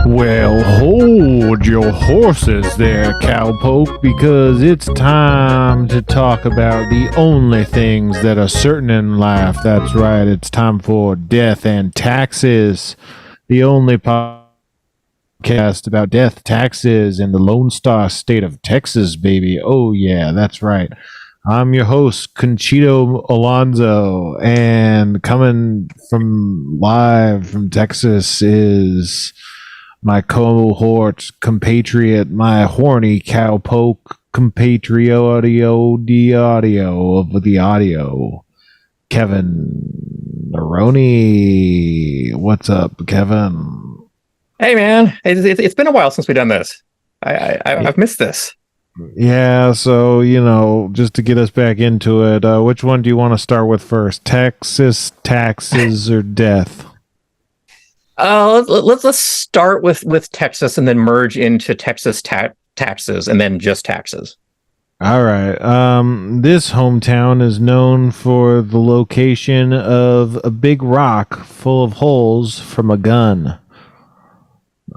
Well, hold your horses there, cowpoke, because it's time to talk about the only things that are certain in life. That's right, it's time for Death and Taxes, the only podcast about death, taxes, and the Lone Star State of Texas, baby. Oh, yeah, that's right. I'm your host, Conchito Alonso, and coming from live from Texas is my cohort, compatriot, my horny cowpoke compatriot audio of the audio, Kevin Maroney. What's up, Kevin? Hey, man. It's been a while since we've done this. I've missed this. Yeah, so, just to get us back into it, which one do you want to start with first? Texas, taxes, or death? Let's start with Texas and then merge into Texas taxes and then just taxes. All right. This hometown is known for the location of a big rock full of holes from a gun.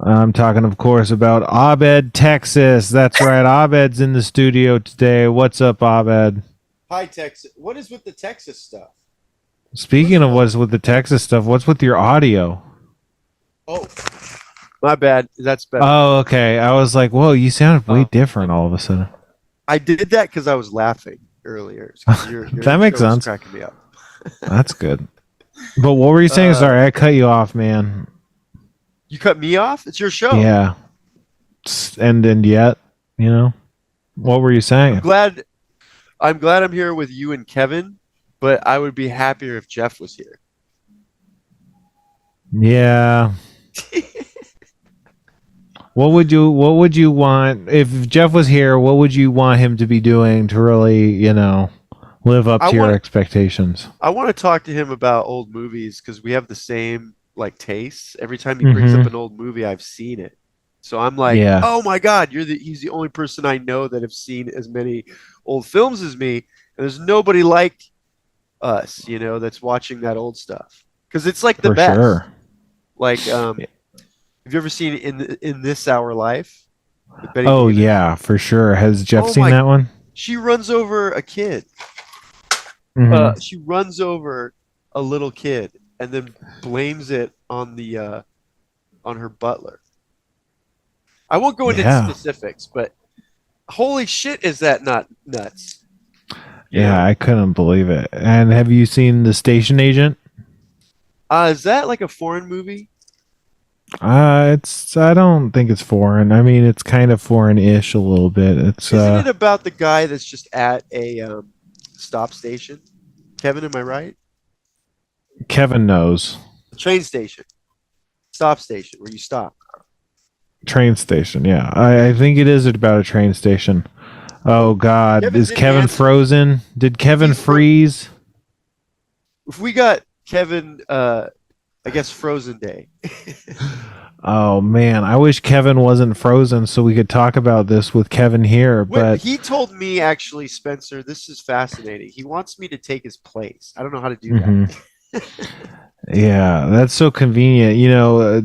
I'm talking, of course, about Abed, Texas. That's right. Abed's in the studio today. What's up, Abed? Hi, Texas. What is with the Texas stuff? Speaking of what's with the Texas stuff, what's with your audio? Oh, my bad. That's better. Oh, okay. I was like, whoa, you sounded way different all of a sudden. I did that because I was laughing earlier. Your That makes sense. Cracking me up. That's good. But what were you saying? Sorry, I cut you off, man. You cut me off? It's your show. Yeah. And yet, what were you saying? I'm glad I'm here with you and Kevin, but I would be happier if Jeff was here. Yeah. What would you want if Jeff was here? What would you want him to be doing to really, live up to your expectations? I want to talk to him about old movies because we have the same tastes. Every time he brings up an old movie, I've seen it. So I'm like, oh my God, he's the only person I know that have seen as many old films as me. And there's nobody like us, that's watching that old stuff. Because it's like the best. Sure. Like, have you ever seen In This Our Life? Oh, Davis? Yeah, for sure. Has Jeff seen that one? She runs over a kid. She runs over a little kid and then blames it on on her butler. I won't go into specifics, but holy shit, is that not nuts? Yeah, I couldn't believe it. And have you seen The Station Agent? Is that like a foreign movie? I don't think it's foreign. I mean, it's kind of foreign-ish a little bit. Isn't it about the guy that's just at a stop station? Kevin, am I right? Kevin knows. Train station. Stop station, where you stop. Train station, yeah. I think it is about a train station. Oh, God. Is Kevin frozen? Did Kevin freeze? If we got Kevin, I guess Frozen Day. Oh, man. I wish Kevin wasn't frozen so we could talk about this with Kevin here. But he told me, actually, Spencer, this is fascinating. He wants me to take his place. I don't know how to do that. Yeah, that's so convenient.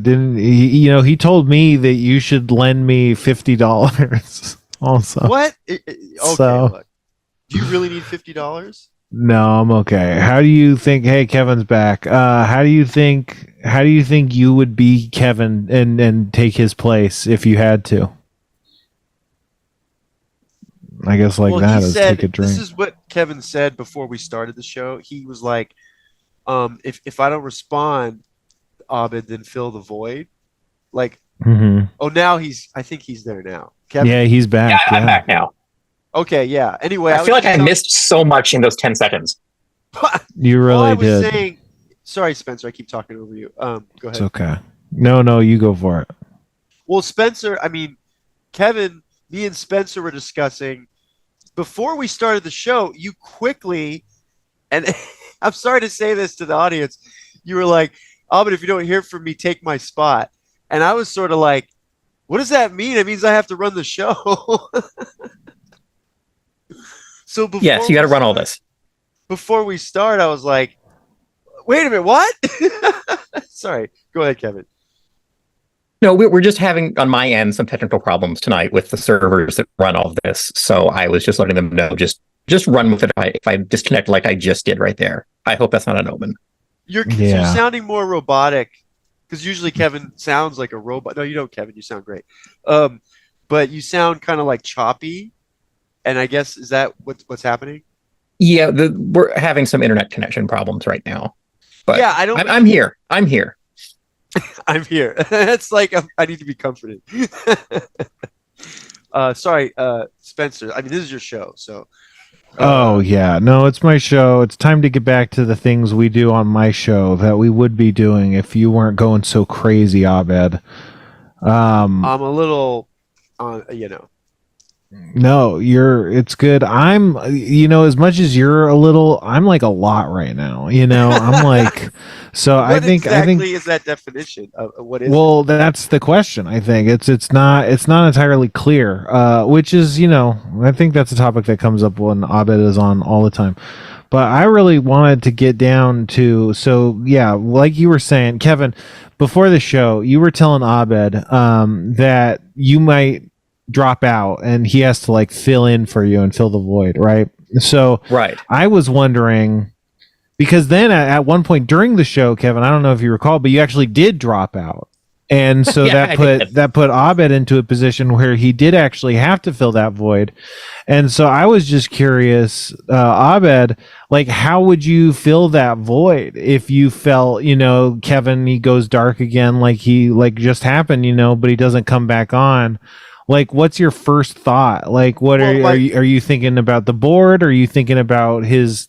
Didn't he? He told me that you should lend me $50 also. What? Okay, look. Do you really need $50? No, I'm okay. How do you think? Hey, Kevin's back. How do you think you would be Kevin and take his place if you had to? I guess take a drink. This is what Kevin said before we started the show. He was like, if I don't respond, Abed, then fill the void. Like, oh, now I think he's there now. Kevin? Yeah, he's back. Yeah, I'm back now. Okay, yeah. Anyway, I feel like I missed so much in those 10 seconds. You really did. Sorry, Spencer, I keep talking over you. Go ahead. It's okay. No, you go for it. Well, Spencer, Kevin, me and Spencer were discussing before we started the show, you quickly, and I'm sorry to say this to the audience, you were like, but if you don't hear from me, take my spot. And I was sort of like, what does that mean? It means I have to run the show. So yes, you got to run all this. Before we start, I was like, wait a minute, what? Sorry. Go ahead, Kevin. No, we're just having on my end some technical problems tonight with the servers that run all of this. So I was just letting them know just run with it if I disconnect like I just did right there. I hope that's not an omen. You're Yeah. sounding more robotic because usually Kevin sounds like a robot. No, you don't, Kevin. You sound great. Um, but you sound kind of like choppy. And I guess is that what's happening? Yeah, we're having some internet connection problems right now. But Yeah, I don't. I'm here. I'm here. I'm here. It's like I need to be comforted. Sorry, Spencer. I mean, this is your show, so. Oh yeah, no, it's my show. It's time to get back to the things we do on my show that we would be doing if you weren't going so crazy, Abed. I'm a little, you know. No, it's good. I'm, as much as you're a little, I'm like a lot right now, I'm like, so What I think is that definition of what is? well, that's the question. I think it's not entirely clear, which is, I think that's a topic that comes up when Abed is on all the time. But I really wanted to get down to, so yeah, like you were saying, Kevin, before the show, you were telling Abed that you might drop out and he has to like fill in for you and fill the void, right? So Right. I was wondering, because then at one point during the show, Kevin, I don't know if you recall, but you actually did drop out. And so Yeah, that put Abed into a position where he did actually have to fill that void. And so I was just curious, Abed, like how would you fill that void if you felt, Kevin, he goes dark again, like just happened, but he doesn't come back on. Like, what's your first thought? Like, what are you thinking about the board? Are you thinking about his,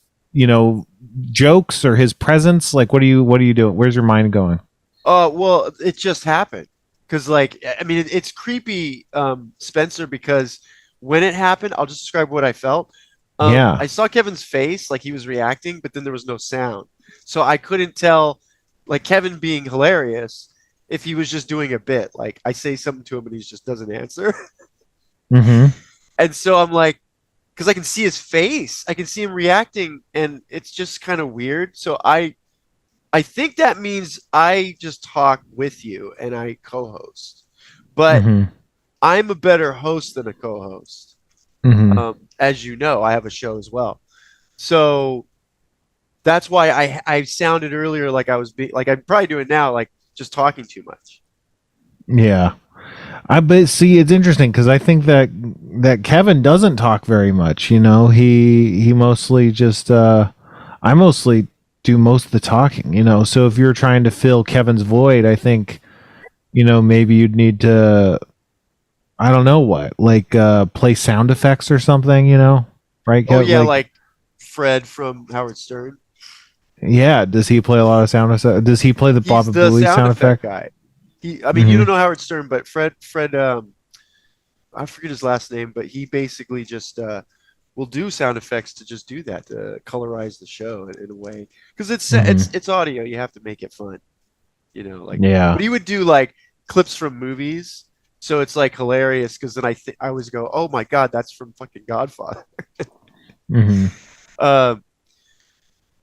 jokes or his presence? Like, what are you doing? Where's your mind going? Well, it just happened because, like, I mean, it's creepy, Spencer, because when it happened, I'll just describe what I felt. Yeah. I saw Kevin's face, like he was reacting, but then there was no sound, so I couldn't tell, like Kevin being hilarious, if he was just doing a bit. Like I say something to him and he just doesn't answer, Mm-hmm. and so I'm like, because I can see his face, I can see him reacting, and it's just kind of weird. So I think that means I just talk with you and I co-host, but Mm-hmm. I'm a better host than a co-host. Mm-hmm. As you know, I have a show as well, so that's why I sounded earlier like I was like I'm probably doing now, like just talking too much. Yeah. But see, it's interesting because I think that Kevin doesn't talk very much. He mostly just I mostly do most of the talking. So if you're trying to fill Kevin's void, I think maybe you'd need to, I don't know what, like play sound effects or something. Right? Oh yeah, like Fred from Howard Stern. Yeah. Does he play a lot of sound effects? Does he play the He's Bob the Bowie sound effect? guy. I mean, you don't know Howard Stern, but Fred, I forget his last name, but he basically just will do sound effects to just do that, to colorize the show in a way, because it's audio. You have to make it fun, like Yeah. But he would do like clips from movies, so it's like hilarious. Because then I always go, oh my god, that's from fucking Godfather. Mm-hmm.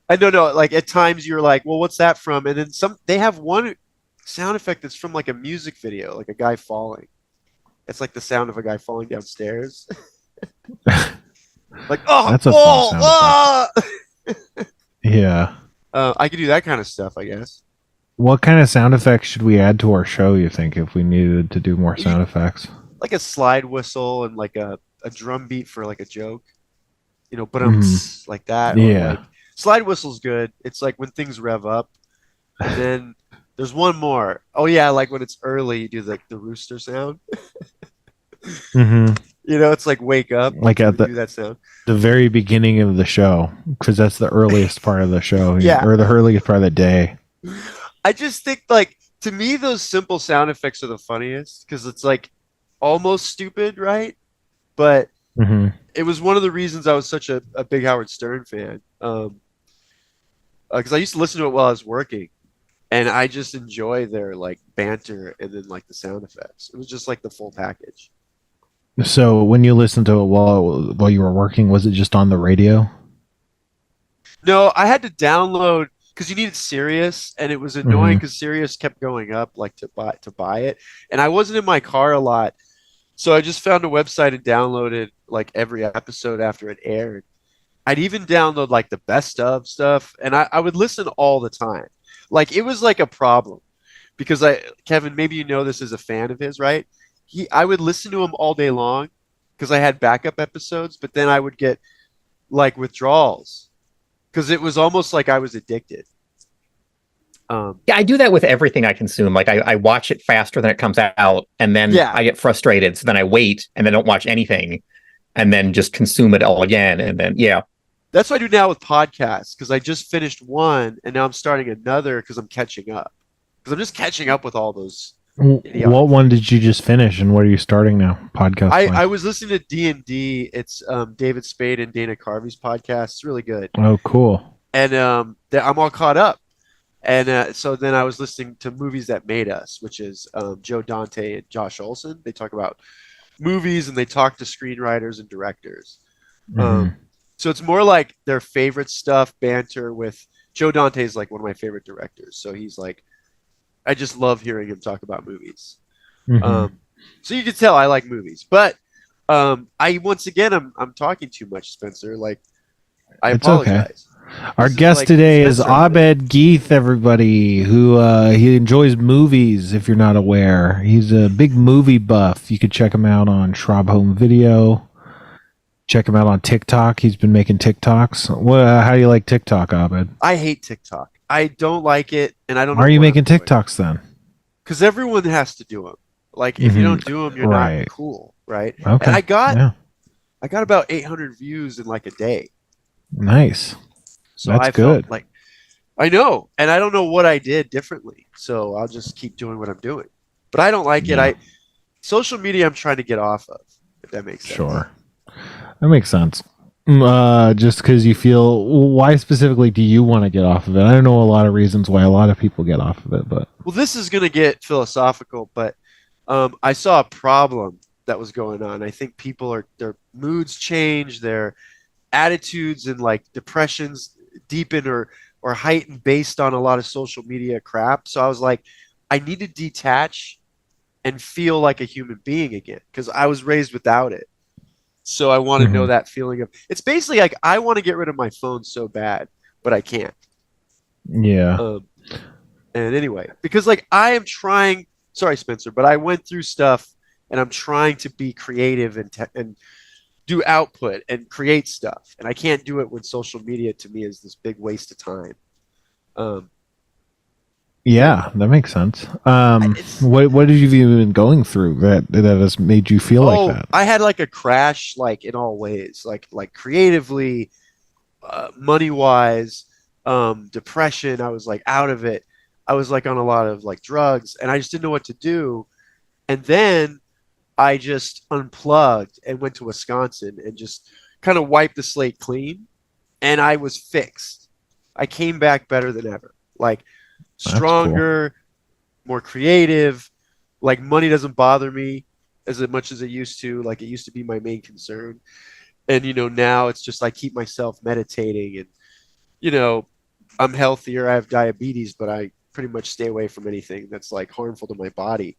I don't know. Like at times you're like, well, what's that from? And then they have one sound effect that's from like a music video, like a guy falling. It's like the sound of a guy falling downstairs. Like, oh, That's a fun sound effect. Yeah. I could do that kind of stuff, I guess. What kind of sound effects should we add to our show, you think, if we needed to do more sound effects? Like a slide whistle and like a drum beat for like a joke, but like that. Yeah. Like, slide whistle's good. It's like when things rev up. And then there's one more. Oh yeah, like when it's early, you do the rooster sound. Mm-hmm. It's like wake up. Like at do that sound. The very beginning of the show, because that's the earliest part of the show. Yeah. Or the earliest part of the day. I just think, like, to me, those simple sound effects are the funniest because it's like almost stupid, right? But it was one of the reasons I was such a big Howard Stern fan. Because I used to listen to it while I was working, and I just enjoy their like banter and then like the sound effects. It was just like the full package. So when you listened to it while you were working, was it just on the radio? No, I had to download. because you needed Sirius, and it was annoying Mhm. because Sirius kept going up, like to buy it, and I wasn't in my car a lot, so I just found a website and downloaded like every episode after it aired. I'd even download like the best of stuff, and I would listen all the time. Like it was like a problem because Kevin, maybe you know this as a fan of his, right? I would listen to him all day long because I had backup episodes, but then I would get like withdrawals because it was almost like I was addicted. Yeah, I do that with everything I consume. Like I watch it faster than it comes out, and then Yeah, I get frustrated. So then I wait and then don't watch anything, and then just consume it all again. And then yeah, that's what I do now with podcasts because I just finished one and now I'm starting another because I'm catching up. Because I'm just catching up with all those idiotic What one things. did you just finish, and what are you starting now, podcast I wise? was listening to D&D. It's David Spade and Dana Carvey's podcast. It's really good. Oh, cool. And I'm all caught up. And so then I was listening to Movies That Made Us, which is Joe Dante and Josh Olson. They talk about movies and they talk to screenwriters and directors. Hmm. Um, so it's more like their favorite stuff, banter with Joe Dante is like one of my favorite directors. So he's like, I just love hearing him talk about movies. Hmm. Um, so you can tell I like movies, but I once again I'm talking too much, Spencer. Like I It's okay. apologize. Our This is guest like today is Spencer mode. Abed Geith, everybody, who he enjoys movies, if you're not aware. He's a big movie buff. You could check him out on Schrob Home Video. Check him out on TikTok. He's been making TikToks. How do you like TikTok, Abed? I hate TikTok. I don't like it, and I don't Why know are you what I'm making doing. TikToks then? Because everyone has to do them. Like if you Hmm. don't do them, you're not Right. cool, right? And Okay. Yeah. I got about 800 views in like a day. Nice. So That's I felt good. like I know, and I don't know what I did differently. So I'll just keep doing what I'm doing. But I don't like it. Yeah. I social media I'm trying to get off of, if that makes sense. Sure. That makes sense. Just because you feel, why specifically do you want to get off of it? I don't know a lot of reasons why a lot of people get off of it, but Well, this is going to get philosophical, but I saw a problem that was going on. I think people are their moods change, their attitudes and like depressions deepen or heighten based on a lot of social media crap. So I was like, I need to detach and feel like a human being again because I was raised without it. So I want to know Mhm. that feeling of it's basically like I want to get rid of my phone so bad, but I can't. Yeah. Um, and anyway, because like I am trying, sorry, Spencer, but I went through stuff and I'm trying to be creative and do output and create stuff. And I can't do it when social media to me is this big waste of time. Um, Yeah, that makes sense. it's What have you been going through that has made you feel like oh, that? I had like a crash, like in all ways, like creatively, money wise, depression. I was like out of it. I was like on a lot of like drugs, and I just didn't know what to do. And then I just unplugged and went to Wisconsin and just kind of wiped the slate clean, and I was fixed. I came back better than ever. Like That's cool. stronger, more creative. Like money doesn't bother me as much as it used to. Like it used to be my main concern. And now it's just I keep myself meditating and you know, I'm healthier. I have diabetes, but I pretty much stay away from anything that's like harmful to my body.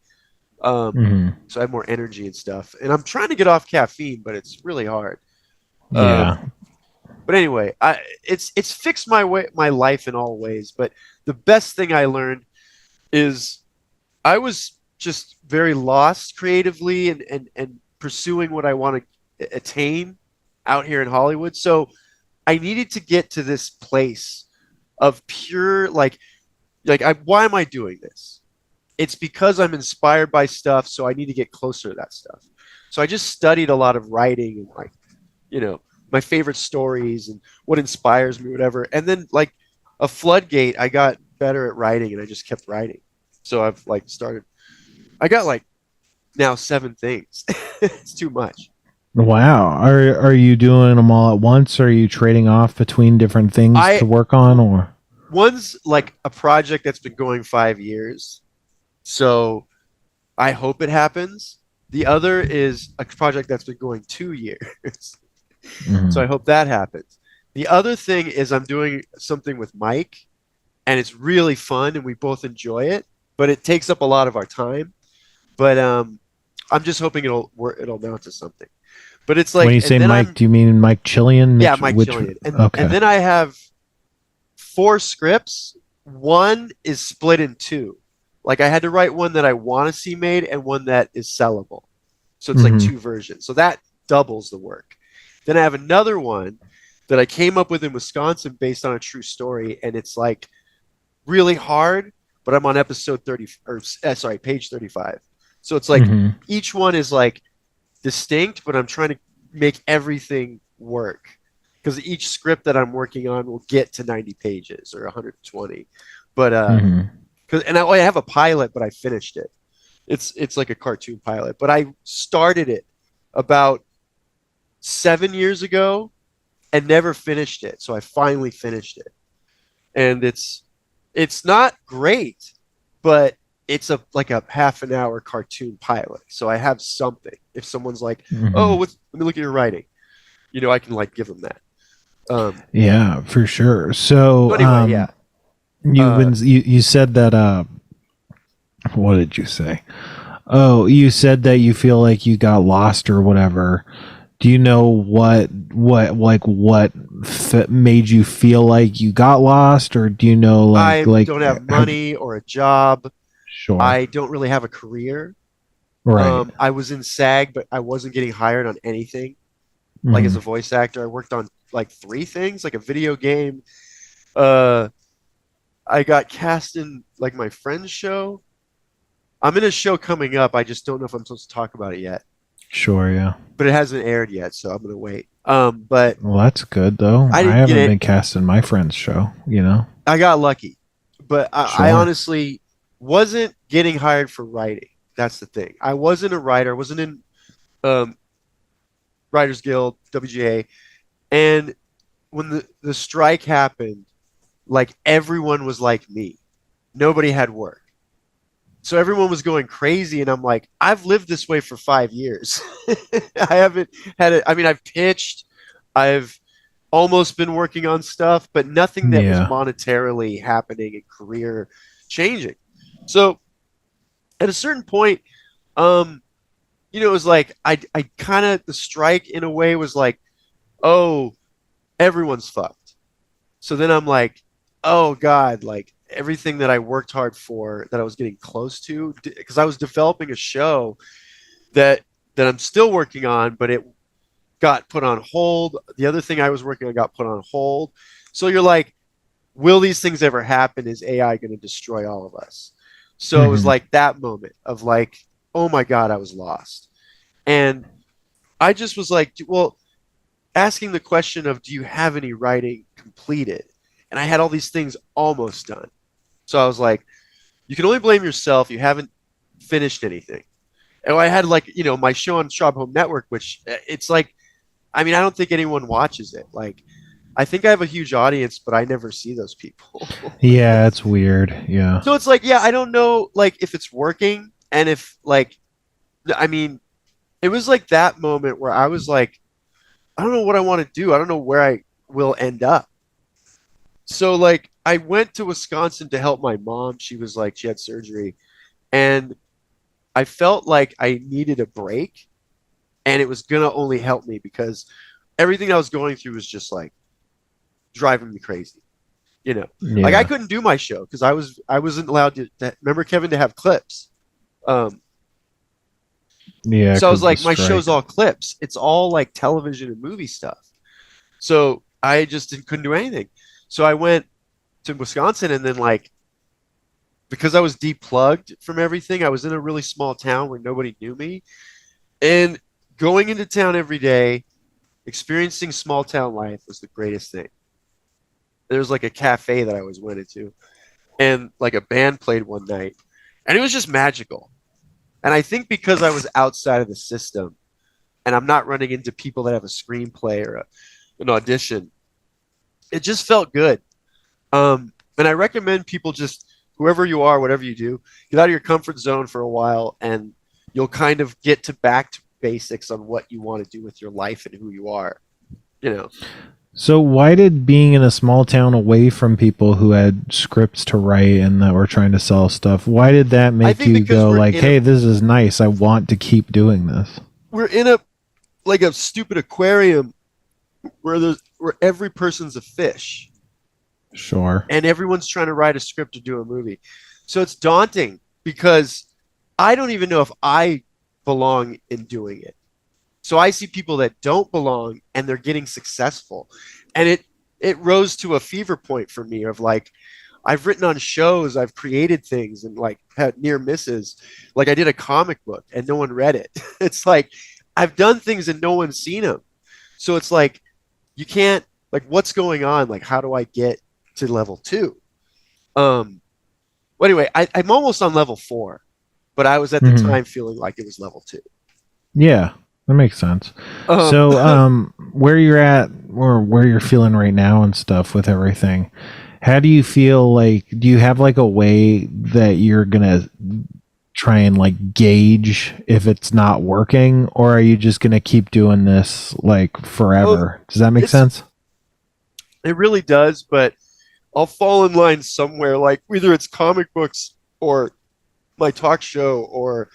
Hmm. So I have more energy and stuff. And I'm trying to get off caffeine, but it's really hard. Um, Yeah. but anyway, it's fixed my life in all ways. But the best thing I learned is I was just very lost creatively and pursuing what I want to attain out here in Hollywood. So I needed to get to this place of pure why am I doing this? It's because I'm inspired by stuff, so I need to get closer to that stuff. So I just studied a lot of writing and you know, my favorite stories and what inspires me, whatever. And then like a floodgate, I got better at writing and I just kept writing. So I've like started I got like now 7 things. It's too much. Wow. Are you doing them all at once? Or are you trading off between different things I to work on, or? One's like a project that's been going 5 years. So I hope it happens. The other is a project that's been going 2 years. So I Mhm. hope that happens. The other thing is I'm doing something with Mike. and it's really fun, and we both enjoy it. But it takes up a lot of our time. But I'm just hoping it'll amount to something. But it's like, When you and say then Mike, do you mean Mike Chillian? yeah, Mike Chillian, and okay. then I have 4 scripts. One is split in 2. Like I had to write one that I want to see made and one that is sellable. So it's like 2 versions. So that doubles the work. Then I have another one that I came up with in Wisconsin based on a true story, and it's like really hard, but I'm on episode 30 or sorry, page 35. So it's like each one is like distinct, but I'm trying to make everything work because each script that I'm working on will get to 90 pages or 120. But and I have a pilot, but I finished it. It's like a cartoon pilot, but I started it about 7 years ago and never finished it. So I finally finished it, and it's not great, but it's like a half an hour cartoon pilot. So I have something. If someone's like, "Oh, let me look at your writing," I can like give them that. Yeah, for sure. So anyway, yeah. You said that. What did you say? Oh, you said that you feel like you got lost or whatever. Do you know what made you feel like you got lost, or do you know I don't have money or a job. Sure. I don't really have a career. Right. I was in SAG, but I wasn't getting hired on anything. Like as a voice actor, I worked on like 3 things, like a video game. I got cast in like my friend's show. I'm in a show coming up. I just don't know if I'm supposed to talk about it yet. Sure, yeah. But it hasn't aired yet, so I'm gonna wait. But well, that's good though. I haven't been cast in my friend's show. I got lucky, but Sure. I honestly wasn't getting hired for writing. That's the thing. I wasn't a writer. I wasn't in Writers Guild, WGA, and when the strike happened, like everyone was like me. Nobody had work. So everyone was going crazy, and I'm like, I've lived this way for 5 years. I haven't had it. I mean, I've pitched, I've almost been working on stuff, but nothing that was monetarily happening and career changing. So at a certain point, it was like I kind of the strike in a way was like, oh, everyone's fucked. So then I'm like, oh God, like everything that I worked hard for that I was getting close to, because I was developing a show that I'm still working on, but it got put on hold. The other thing I was working on got put on hold. So you're like, will these things ever happen? Is AI going to destroy all of us? So it was like that moment of like, oh my God, I was lost. And I just was like, well, asking the question of, do you have any writing completed? And I had all these things almost done. So I was like, you can only blame yourself. You haven't finished anything. And I had like, my show on Schwab Home Network, which it's like, I mean, I don't think anyone watches it. Like, I think I have a huge audience, but I never see those people. Yeah, it's weird. Yeah. So it's like, yeah, I don't know, like, if it's working and if, like, I mean, it was like that moment where I was like, I don't know what I want to do. I don't know where I will end up. So, like, I went to Wisconsin to help my mom. She was like, she had surgery. And I felt like I needed a break. And it was going to only help me because everything I was going through was just like driving me crazy. Yeah. Like I couldn't do my show because I wasn't allowed to remember, Kevin, to have clips. Yeah. So I was like, my show's all clips. It's all like television and movie stuff. So I just couldn't do anything. So I went to Wisconsin, and then like, because I was deplugged from everything, I was in a really small town where nobody knew me, and going into town every day, experiencing small town life was the greatest thing. There was like a cafe that I always went into, and like a band played one night, and it was just magical. And I think because I was outside of the system and I'm not running into people that have a screenplay or an audition, it just felt good. And I recommend people just, whoever you are, whatever you do, get out of your comfort zone for a while, and you'll kind of get back to basics on what you want to do with your life and who you are. So why did being in a small town away from people who had scripts to write and that were trying to sell stuff, why did that make think you because go like, hey, this is nice. I want to keep doing this? we're in a stupid aquarium where every person's a fish Sure. and everyone's trying to write a script to do a movie. So it's daunting because I don't even know if I belong in doing it. So I see people that don't belong and they're getting successful. And it rose to a fever point for me of like I've written on shows, I've created things and like had near misses. Like I did a comic book and no one read it. It's like I've done things and no one's seen them. So it's like you can't like what's going on? Like how do I get to level 2? Well, anyway, I'm almost on level 4, but I was at the time feeling like it was level 2. Yeah, that makes sense. So, where you're at or where you're feeling right now and stuff with everything, how do you feel like, do you have like a way that you're going to try and like gauge if it's not working, or are you just going to keep doing this like forever? Does that make sense? It really does, but I'll fall in line somewhere, like either it's comic books or my talk show or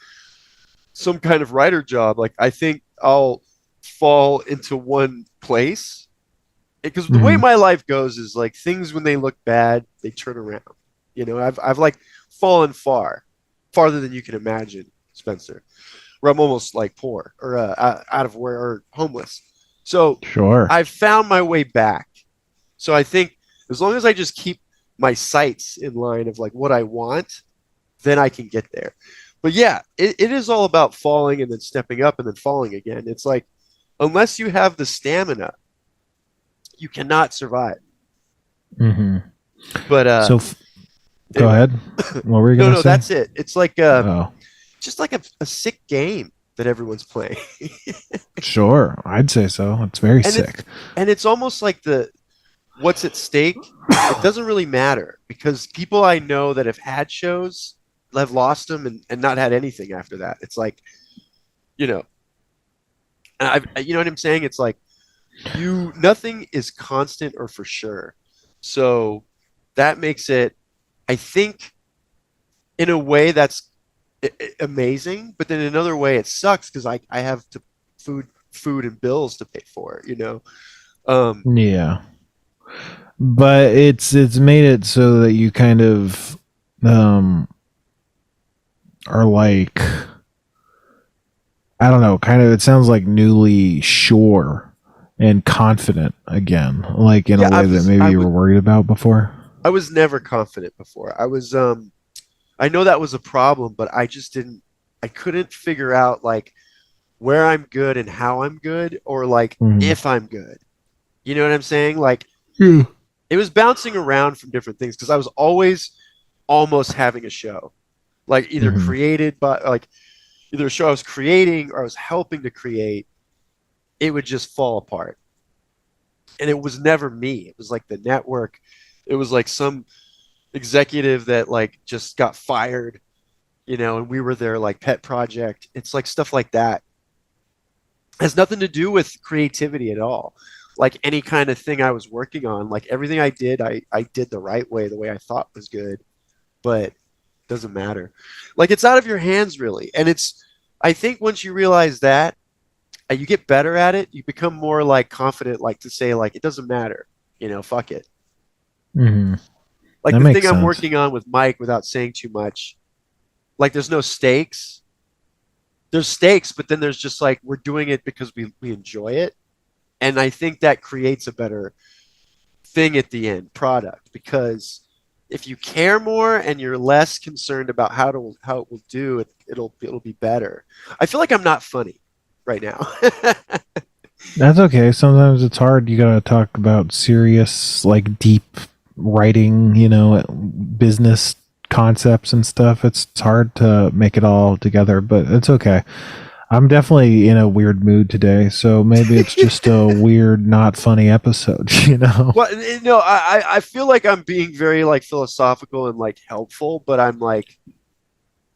some kind of writer job. Like I think I'll fall into one place because the way my life goes is like things when they look bad, they turn around. You know, I've like fallen farther than you can imagine, Spencer, where I'm almost like poor or out of where or homeless. So Sure. I've found my way back. So I think as long as I just keep my sights in line of like what I want, then I can get there. But yeah, it is all about falling and then stepping up and then falling again. It's like, unless you have the stamina, you cannot survive. But go ahead. What were you going to say? No, that's it. It's like just like a sick game that everyone's playing. Sure, I'd say so. It's very sick. And it's almost like what's at stake. It doesn't really matter because people I know that have had shows have lost them and not had anything after that. It's like, you know, you know what I'm saying? It's like nothing is constant or for sure. So that makes it, I think, in a way that's amazing, but then in another way it sucks because I have to food and bills to pay for, you know? Yeah. But it's made it so that you kind of are like, I don't know, kind of, it sounds like newly sure and confident again, like in a way that maybe you were worried about before. I was never confident before. I know that was a problem, but I couldn't figure out like where I'm good and how I'm good or like if I'm good. You know what I'm saying? Like it was bouncing around from different things because I was always almost having a show, like either created by like either a show I was creating or I was helping to create. It would just fall apart, and it was never me. It was like the network. It was like some executive that like just got fired, you know, and we were their like pet project. It's like stuff like that. It has nothing to do with creativity at all. Like any kind of thing I was working on, like everything I did the right way, the way I thought was good, but it doesn't matter. Like it's out of your hands really. And I think once you realize that, you get better at it, you become more like confident, like to say like, it doesn't matter, you know, fuck it. Like the thing I'm working on with Mike without saying too much, like there's no stakes. There's stakes, but then there's just like, we're doing it because we enjoy it. And I think that creates a better thing at the end product, because if you care more and you're less concerned about how it will do, it'll be better. I feel like I'm not funny right now. That's okay. Sometimes it's hard. You gotta talk about serious, like deep writing, you know, business concepts and stuff. It's hard to make it all together, but it's okay. I'm definitely in a weird mood today, so maybe it's just a weird, not funny episode, you know? Well, no, I feel like I'm being very like philosophical and like helpful, but I'm like,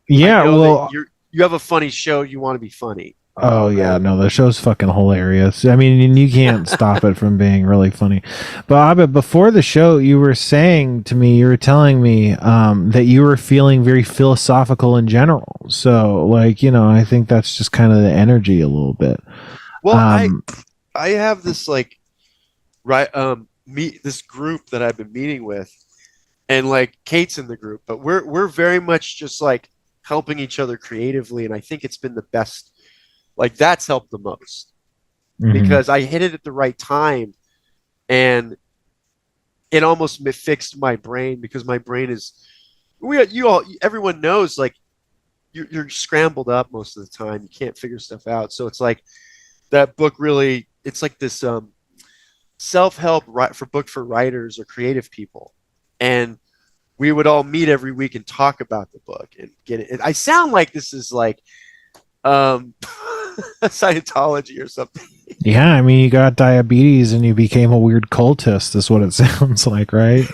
yeah, well, you have a funny show, you want to be funny. Oh yeah, no, the show's fucking hilarious. I mean, and you can't stop it from being really funny. But Abed, before the show, you were saying to me, you were telling me that you were feeling very philosophical in general. So, like, I think that's just kind of the energy a little bit. Well, I have this like this group that I've been meeting with, and like Kate's in the group, but we're very much just like helping each other creatively, and I think it's been the best. Like that's helped the most because I hit it at the right time, and it almost fixed my brain because my brain is everyone knows like you're scrambled up most of the time. You can't figure stuff out. So it's like that book really, it's like this self-help book for writers or creative people. And we would all meet every week and talk about the book and get it. I sound like this is like Scientology or something. Yeah, I mean, you got diabetes and you became a weird cultist, is what it sounds like, right?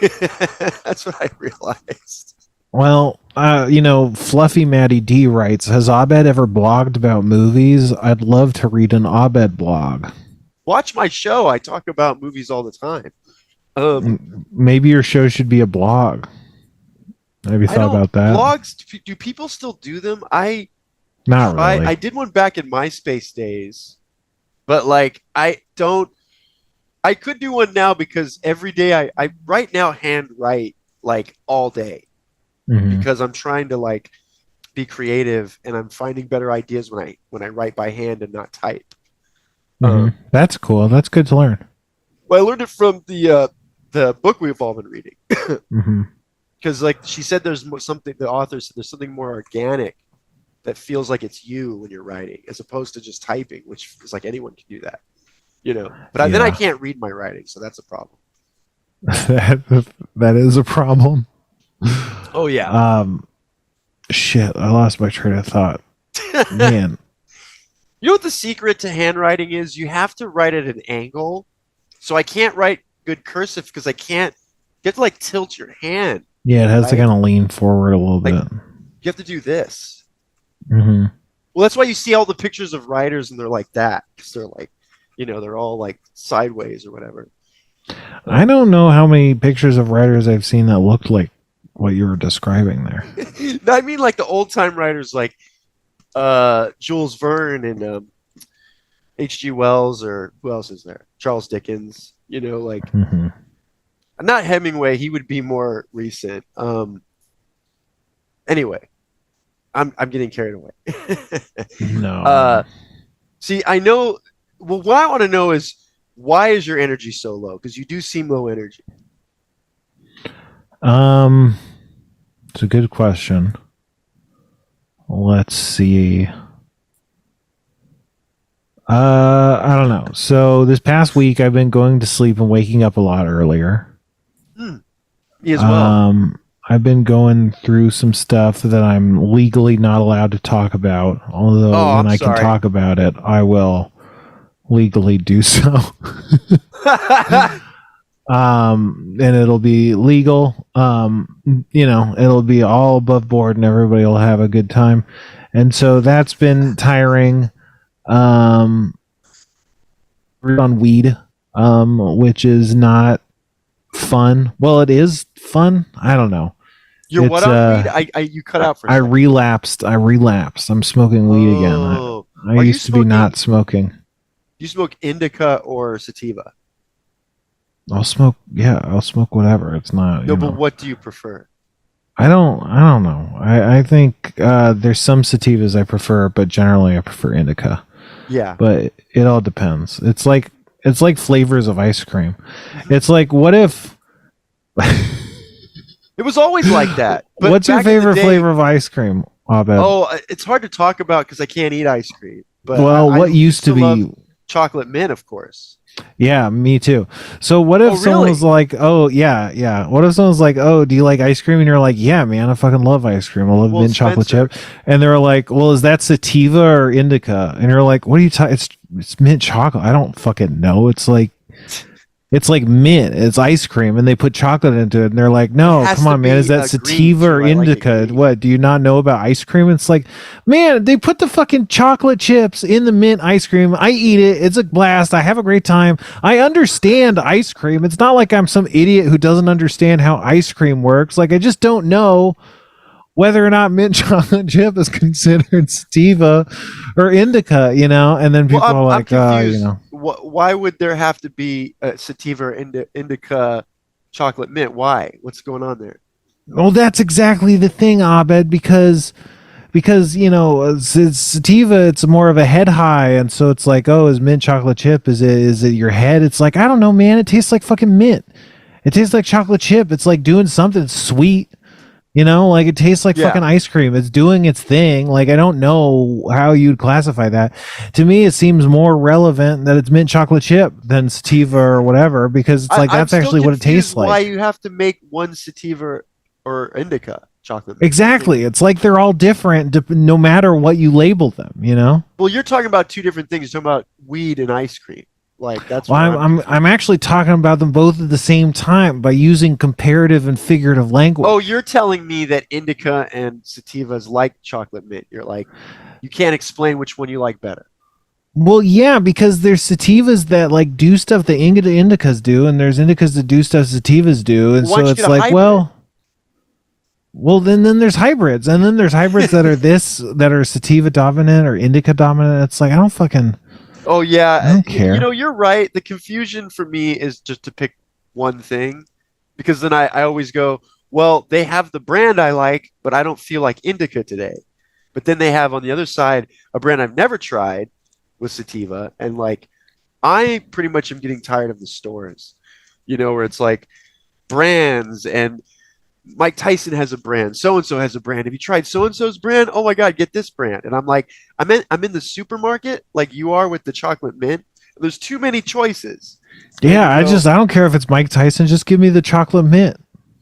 That's what I realized. Well, Fluffy Maddie D writes, has Abed ever blogged about movies? I'd love to read an Abed blog. Watch my show. I talk about movies all the time. Maybe your show should be a blog. Have you thought about that? Blogs, do people still do them? Not really. I did one back in MySpace days, but like I could do one now because every day I right now hand write like all day because I'm trying to like be creative and I'm finding better ideas when I write by hand and not type. That's cool. That's good to learn. Well, I learned it from the book we've all been reading because like she said, there's something, the author said there's something more organic that feels like it's you when you're writing as opposed to just typing, which is like anyone can do that, but then I can't read my writing. So that's a problem. that is a problem. Oh yeah. Shit. I lost my train of thought, man. You know what the secret to handwriting is? You have to write at an angle. So I can't write good cursive because you have to like tilt your hand. Yeah. It has to kind of lean forward a little bit. You have to do this. Well, that's why you see all the pictures of writers and they're like that because they're like, they're all like sideways or whatever. I don't know how many pictures of writers I've seen that looked like what you were describing there. I mean, like the old time writers, like Jules Verne and H.G. Wells, or who else is there? Charles Dickens. Like not Hemingway. He would be more recent. Anyway. I'm getting carried away. No. See, I know. Well, what I want to know is why is your energy so low? Because you do seem low energy. It's a good question. Let's see. I don't know. So this past week, I've been going to sleep and waking up a lot earlier. Me as well. I've been going through some stuff that I'm legally not allowed to talk about. Although when I can talk about it, I will legally do so. And it'll be legal. It'll be all above board and everybody will have a good time. And so that's been tiring. On weed, which is not fun. Well, it is fun. I don't know. You're what on weed? You cut out for a second. I relapsed. I'm smoking weed again. I used to be not smoking. You smoke indica or sativa? I'll smoke whatever. It's not. No, but what do you prefer? I don't know. I think there's some sativas I prefer, but generally I prefer indica. Yeah. But it all depends. It's like flavors of ice cream. It's like, what if it was always like that. But what's your favorite flavor of ice cream, Abed? Oh, it's hard to talk about because I can't eat ice cream. But what used to be chocolate mint, of course. Yeah, me too. So what if someone was like, oh, yeah. What if someone's like, oh, do you like ice cream? And you're like, yeah, man, I fucking love ice cream. I love mint chocolate chip. And they're like, well, is that sativa or indica? And you're like, what are you talking? It's mint chocolate. I don't fucking know. It's like, It's like mint. It's ice cream, and they put chocolate into it, and they're like, "No, come on, man! Is that sativa or indica? What? Do you not know about ice cream?" It's like, man, they put the fucking chocolate chips in the mint ice cream. I eat it. It's a blast. I have a great time. I understand ice cream. It's not like I'm some idiot who doesn't understand how ice cream works. Like, I just don't know whether or not mint chocolate chip is considered sativa or indica, and then people are like, why would there have to be a sativa or indica chocolate mint? Why? What's going on there? Well, that's exactly the thing, Abed, because it's sativa, it's more of a head high, and so it's like, oh, is mint chocolate chip, is it your head? It's like, I don't know, man, it tastes like fucking mint. It tastes like chocolate chip. It's like doing something sweet. Like it tastes like fucking ice cream. It's doing its thing. Like, I don't know how you'd classify that. To me, it seems more relevant that it's mint chocolate chip than sativa or whatever, because it's like that's actually what it tastes like. Why you have to make one sativa or indica chocolate? Exactly. It's like they're all different no matter what you label them, Well, you're talking about two different things. You're talking about weed and ice cream. Like, that's well, I'm actually talking about them both at the same time by using comparative and figurative language. Oh, you're telling me that indica and sativa is like chocolate mint. You're like, you can't explain which one you like better. Well, yeah, because there's sativas that like do stuff that indicas do, and there's indicas that do stuff sativas do, and so it's like, well, then there's hybrids, and then there's hybrids that are sativa dominant or indica dominant. It's like, I don't fucking. Oh, yeah. I don't care. You're right. The confusion for me is just to pick one thing, because then I always go, well, they have the brand I like, but I don't feel like indica today. But then they have on the other side a brand I've never tried with sativa. And like, I pretty much am getting tired of the stores, where it's like brands, and Mike Tyson has a brand. So-and-so has a brand. Have you tried so-and-so's brand? Oh my God, get this brand. And I'm like, I'm in the supermarket like you are with the chocolate mint. There's too many choices. Yeah, I don't care if it's Mike Tyson. Just give me the chocolate mint.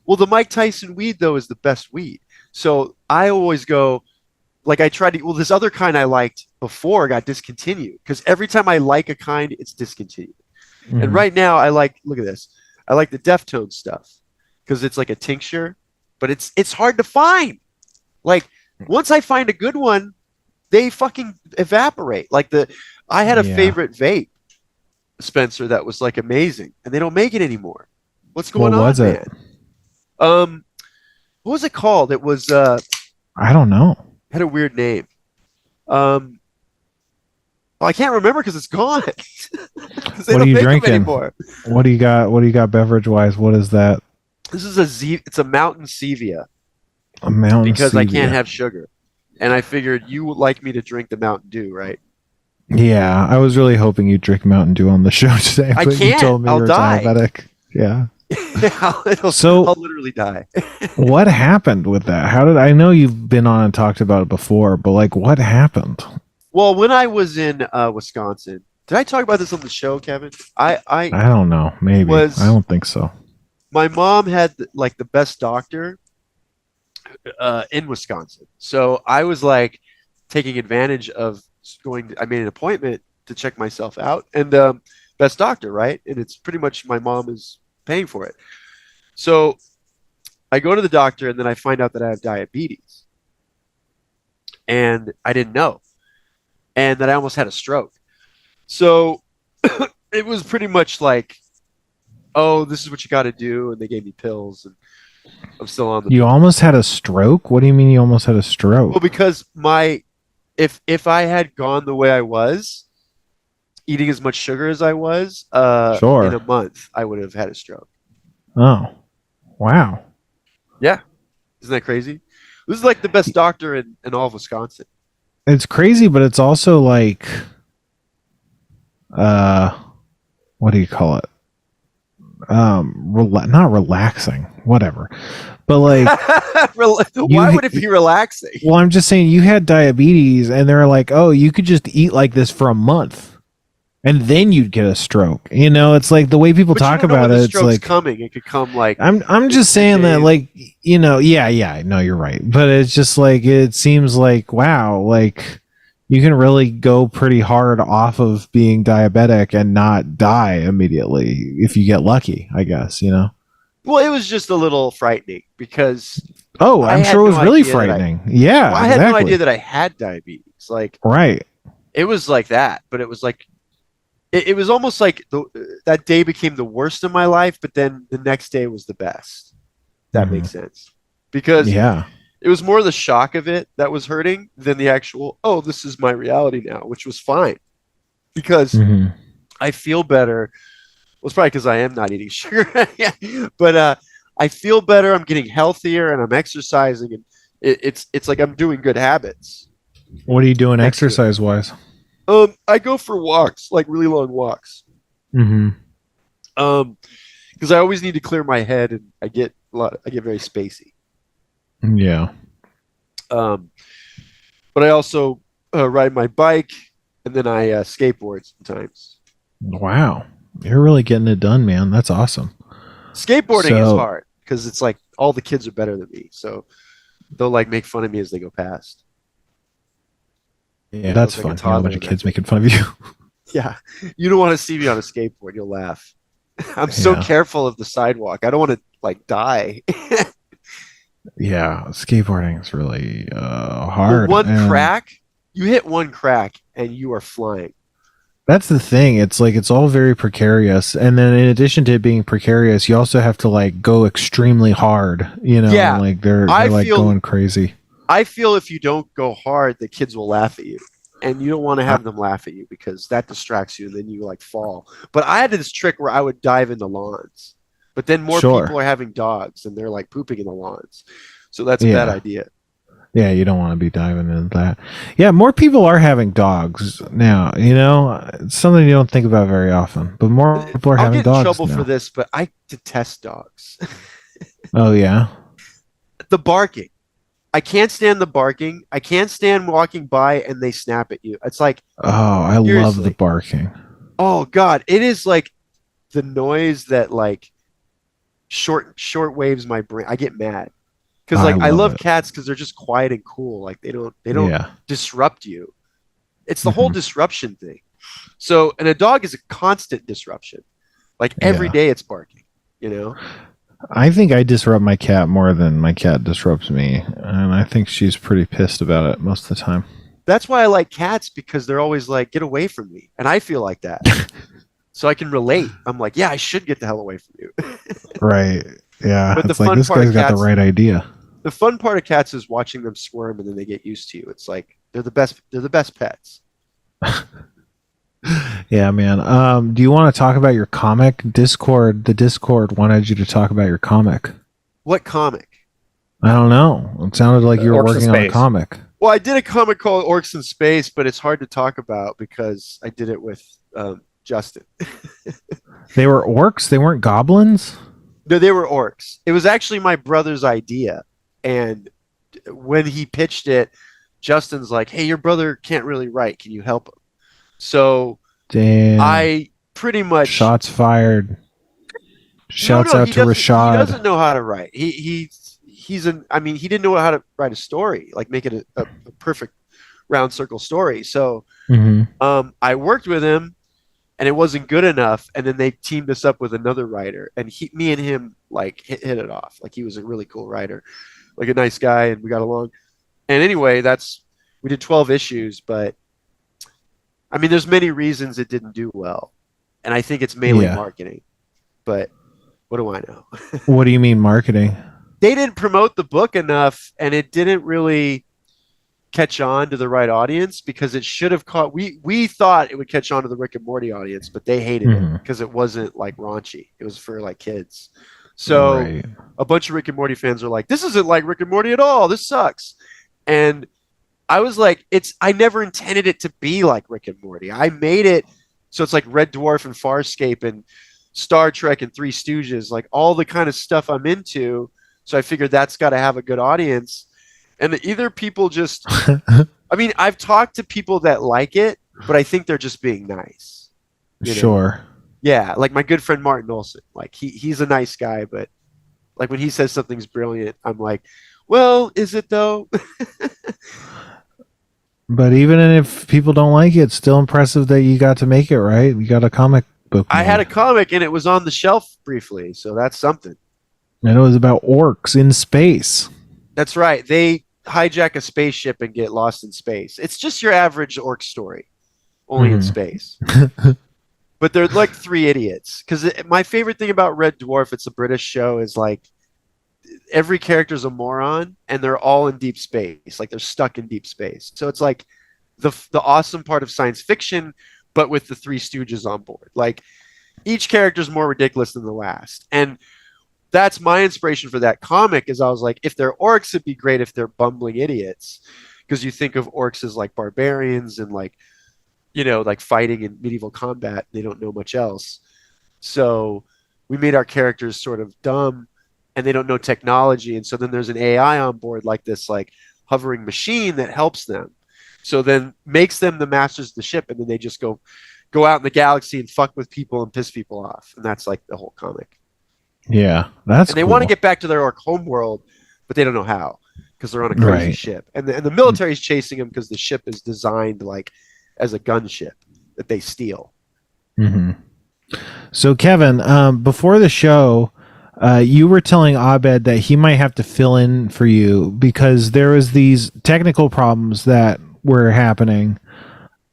Well, the Mike Tyson weed, though, is the best weed. So I always go, like, this other kind I liked before got discontinued, because every time I like a kind, it's discontinued. Mm-hmm. And right now look at this. I like the Deftones stuff, because it's like a tincture, but it's hard to find. Like, once I find a good one, they fucking evaporate. Like I had a favorite vape, Spencer, that was like amazing, and they don't make it anymore. What's going on, was it? Man? What was it called? It was I don't know. Had a weird name. Well, I can't remember because it's gone. What are you drinking? What do you got beverage wise? What is that? This is it's a Mountain Stevia. A Mountain because Stevia. I can't have sugar. And I figured you would like me to drink the Mountain Dew, right? Yeah, I was really hoping you'd drink Mountain Dew on the show today. I can't. You told me I'll you're die. Diabetic. Yeah. I'll literally die. What happened with that? I know you've been on and talked about it before, but like, what happened? Well, when I was in Wisconsin, did I talk about this on the show, Kevin? I don't know. Maybe. I don't think so. My mom had like the best doctor in Wisconsin. So I was like taking advantage of I made an appointment to check myself out, and best doctor, right? And it's pretty much my mom is paying for it. So I go to the doctor, and then I find out that I have diabetes, and I didn't know, and that I almost had a stroke. So it was pretty much like, oh, this is what you got to do, and they gave me pills, and I'm still on the. You almost had a stroke? What do you mean you almost had a stroke? Well, because if I had gone the way I was, eating as much sugar as I was, sure. in a month, I would have had a stroke. Oh, wow. Yeah. Isn't that crazy? This is like the best doctor in all of Wisconsin. It's crazy, but it's also like, what do you call it? Not relaxing, whatever. But like, why would it be relaxing? Well, I'm just saying, you had diabetes, and they're like, oh, you could just eat like this for a month, and then you'd get a stroke. It's like the way people talk about it. It's like coming. It could come like. I'm just saying that, like, yeah. No, you're right, but it's just like, it seems like, wow, like You can really go pretty hard off of being diabetic and not die immediately if you get lucky, I guess, you know? Well, it was just a little frightening because Oh, I I'm had sure it was no really idea that frightening. Yeah, I had no exactly. idea that I had diabetes. Like Right. it was like that, but it was like it was almost like that day became the worst of my life, but then the next day was the best. That Mhm. makes sense because Yeah. it was more the shock of it that was hurting than the actual, oh, this is my reality now, which was fine because Hmm. I feel better. Well, it's probably because I am not eating sugar. Yeah. But I feel better. I'm getting healthier and I'm exercising, and it's like I'm doing good habits. What are you doing Thanks to it. exercise wise? I go for walks, like really long walks. Hmm. Um, because I always need to clear my head, and I get very spacey. Yeah. Um, but I also ride my bike, and then I skateboard sometimes. Wow. You're really getting it done, man. That's awesome. Skateboarding is So, hard because it's like all the kids are better than me, so they'll like make fun of me as they go past. yeah, that's It's like a fun. You know, a bunch toddler of back kids there. making fun of you. Yeah, you don't want to see me on a skateboard; you'll laugh. I'm so Yeah. careful of the sidewalk. I don't want to like die. Yeah. Skateboarding is really Well, hard. one And crack, you hit one crack, and you are flying. that's the thing. It's like it's all very precarious. And then in addition to it being precarious, you also have to like go extremely hard, you know, Yeah, like they're I like feel going crazy. I feel if you don't go hard, the kids will laugh at you. And you don't want to I, have them laugh at you because that distracts you and then you like fall. But I had this trick where I would dive in the lawns. But then more sure. people are having dogs and they're like pooping in the lawns. So that's a bad Yeah. idea. Yeah, you don't want to be diving into that. Yeah, more people are having dogs now, you know? It's something you don't think about very often. But more people are I'll having get in dogs trouble for now. this, but I detest dogs. Oh yeah. The barking. I can't stand the barking. I can't stand walking by and they snap at you. It's like, Oh, I love the seriously. barking. Oh God, it is like the noise that like short waves my brain. I get mad because I like I love love it. cats because they're just quiet and cool. Like they don't Yeah. disrupt you. It's the whole Hmm. disruption thing. So and a dog is a constant disruption. Like every Yeah. day it's barking. You know. I think I disrupt my cat more than my cat disrupts me, and I think she's pretty pissed about it most of the time. That's why I like cats because they're always like get away from me, and I feel like that. So I can relate. I'm like, yeah, I should get the hell away from you. Right. Yeah. But It's like this guy's got the right idea. the fun part of cats is watching them squirm and then they get used to you. It's like they're the best. They're the best pets. Yeah, man. Do you want to talk about your comic? Discord, the Discord wanted you to talk about your comic. What comic? I don't know. It sounded like you were Orcs in working on a Space. comic. Well, I did a comic called Orcs in Space, but it's hard to talk about because I did it with Justin. They were orcs, they weren't goblins? No, they were orcs. It was actually my brother's idea, and when he pitched it, Justin's like, "Hey, your brother can't really write. Can you help him?" So Damn. I pretty much Shots fired. no, Shouts no, out he to doesn't. He Rashad. doesn't know how to write. He's an. I mean, he didn't know how to write a story, like make it a perfect round circle story. So Hmm. I worked with him, and it wasn't good enough. And then they teamed us up with another writer, and me and him like hit it off. Like he was a really cool writer, like a nice guy, and we got along. And anyway, we did 12 issues, but I mean, there's many reasons it didn't do well, and I think it's mainly Yeah. marketing. But what do I know? What do you mean marketing? They didn't promote the book enough, and it didn't really catch on to the right audience because it should have caught. We thought it would catch on to the Rick and Morty audience, but they hated it Mhm. because it wasn't like raunchy. It was for like kids. So Right. a bunch of Rick and Morty fans are like, "This isn't like Rick and Morty at all. This sucks." And I was like, I never intended it to be like Rick and Morty. I made it so it's like Red Dwarf and Farscape and Star Trek and Three Stooges, like all the kind of stuff I'm into. So I figured that's got to have a good audience. And either people just, I mean, I've talked to people that like it, but I think they're just being nice. You know? Sure. Yeah, like my good friend Martin Olson. Like he's a nice guy, but like when he says something's brilliant, I'm like, well, is it though? But even if people don't like it, it's still impressive that you got to make it, right? You got a comic book. I had a comic and it was on the shelf briefly, so that's something. And it was about orcs in space. That's right. They hijack a spaceship and get lost in space. It's just your average orc story, only in space. But they're like three idiots. Because my favorite thing about Red Dwarf, it's a British show, is like every character's a moron and they're all in deep space. Like they're stuck in deep space. So it's like the awesome part of science fiction, but with the Three Stooges on board. Like each character's more ridiculous than the last. And that's my inspiration for that comic is I was like, if they're orcs, it'd be great if they're bumbling idiots. Because you think of orcs as like barbarians and like, you know, like fighting in medieval combat. They don't know much else. So we made our characters sort of dumb and they don't know technology. And so then there's an AI on board like this, like hovering machine that helps them. So then makes them the masters of the ship. And then they just go out in the galaxy and fuck with people and piss people off. And that's like the whole comic. Yeah, that's and they cool. want to get back to their orc homeworld, but they don't know how because they're on a crazy ship. And the military's chasing them because the ship is designed like as a gunship that they steal. Mm-hmm. So, Kevin, before the show, you were telling Abed that he might have to fill in for you because there was these technical problems that were happening.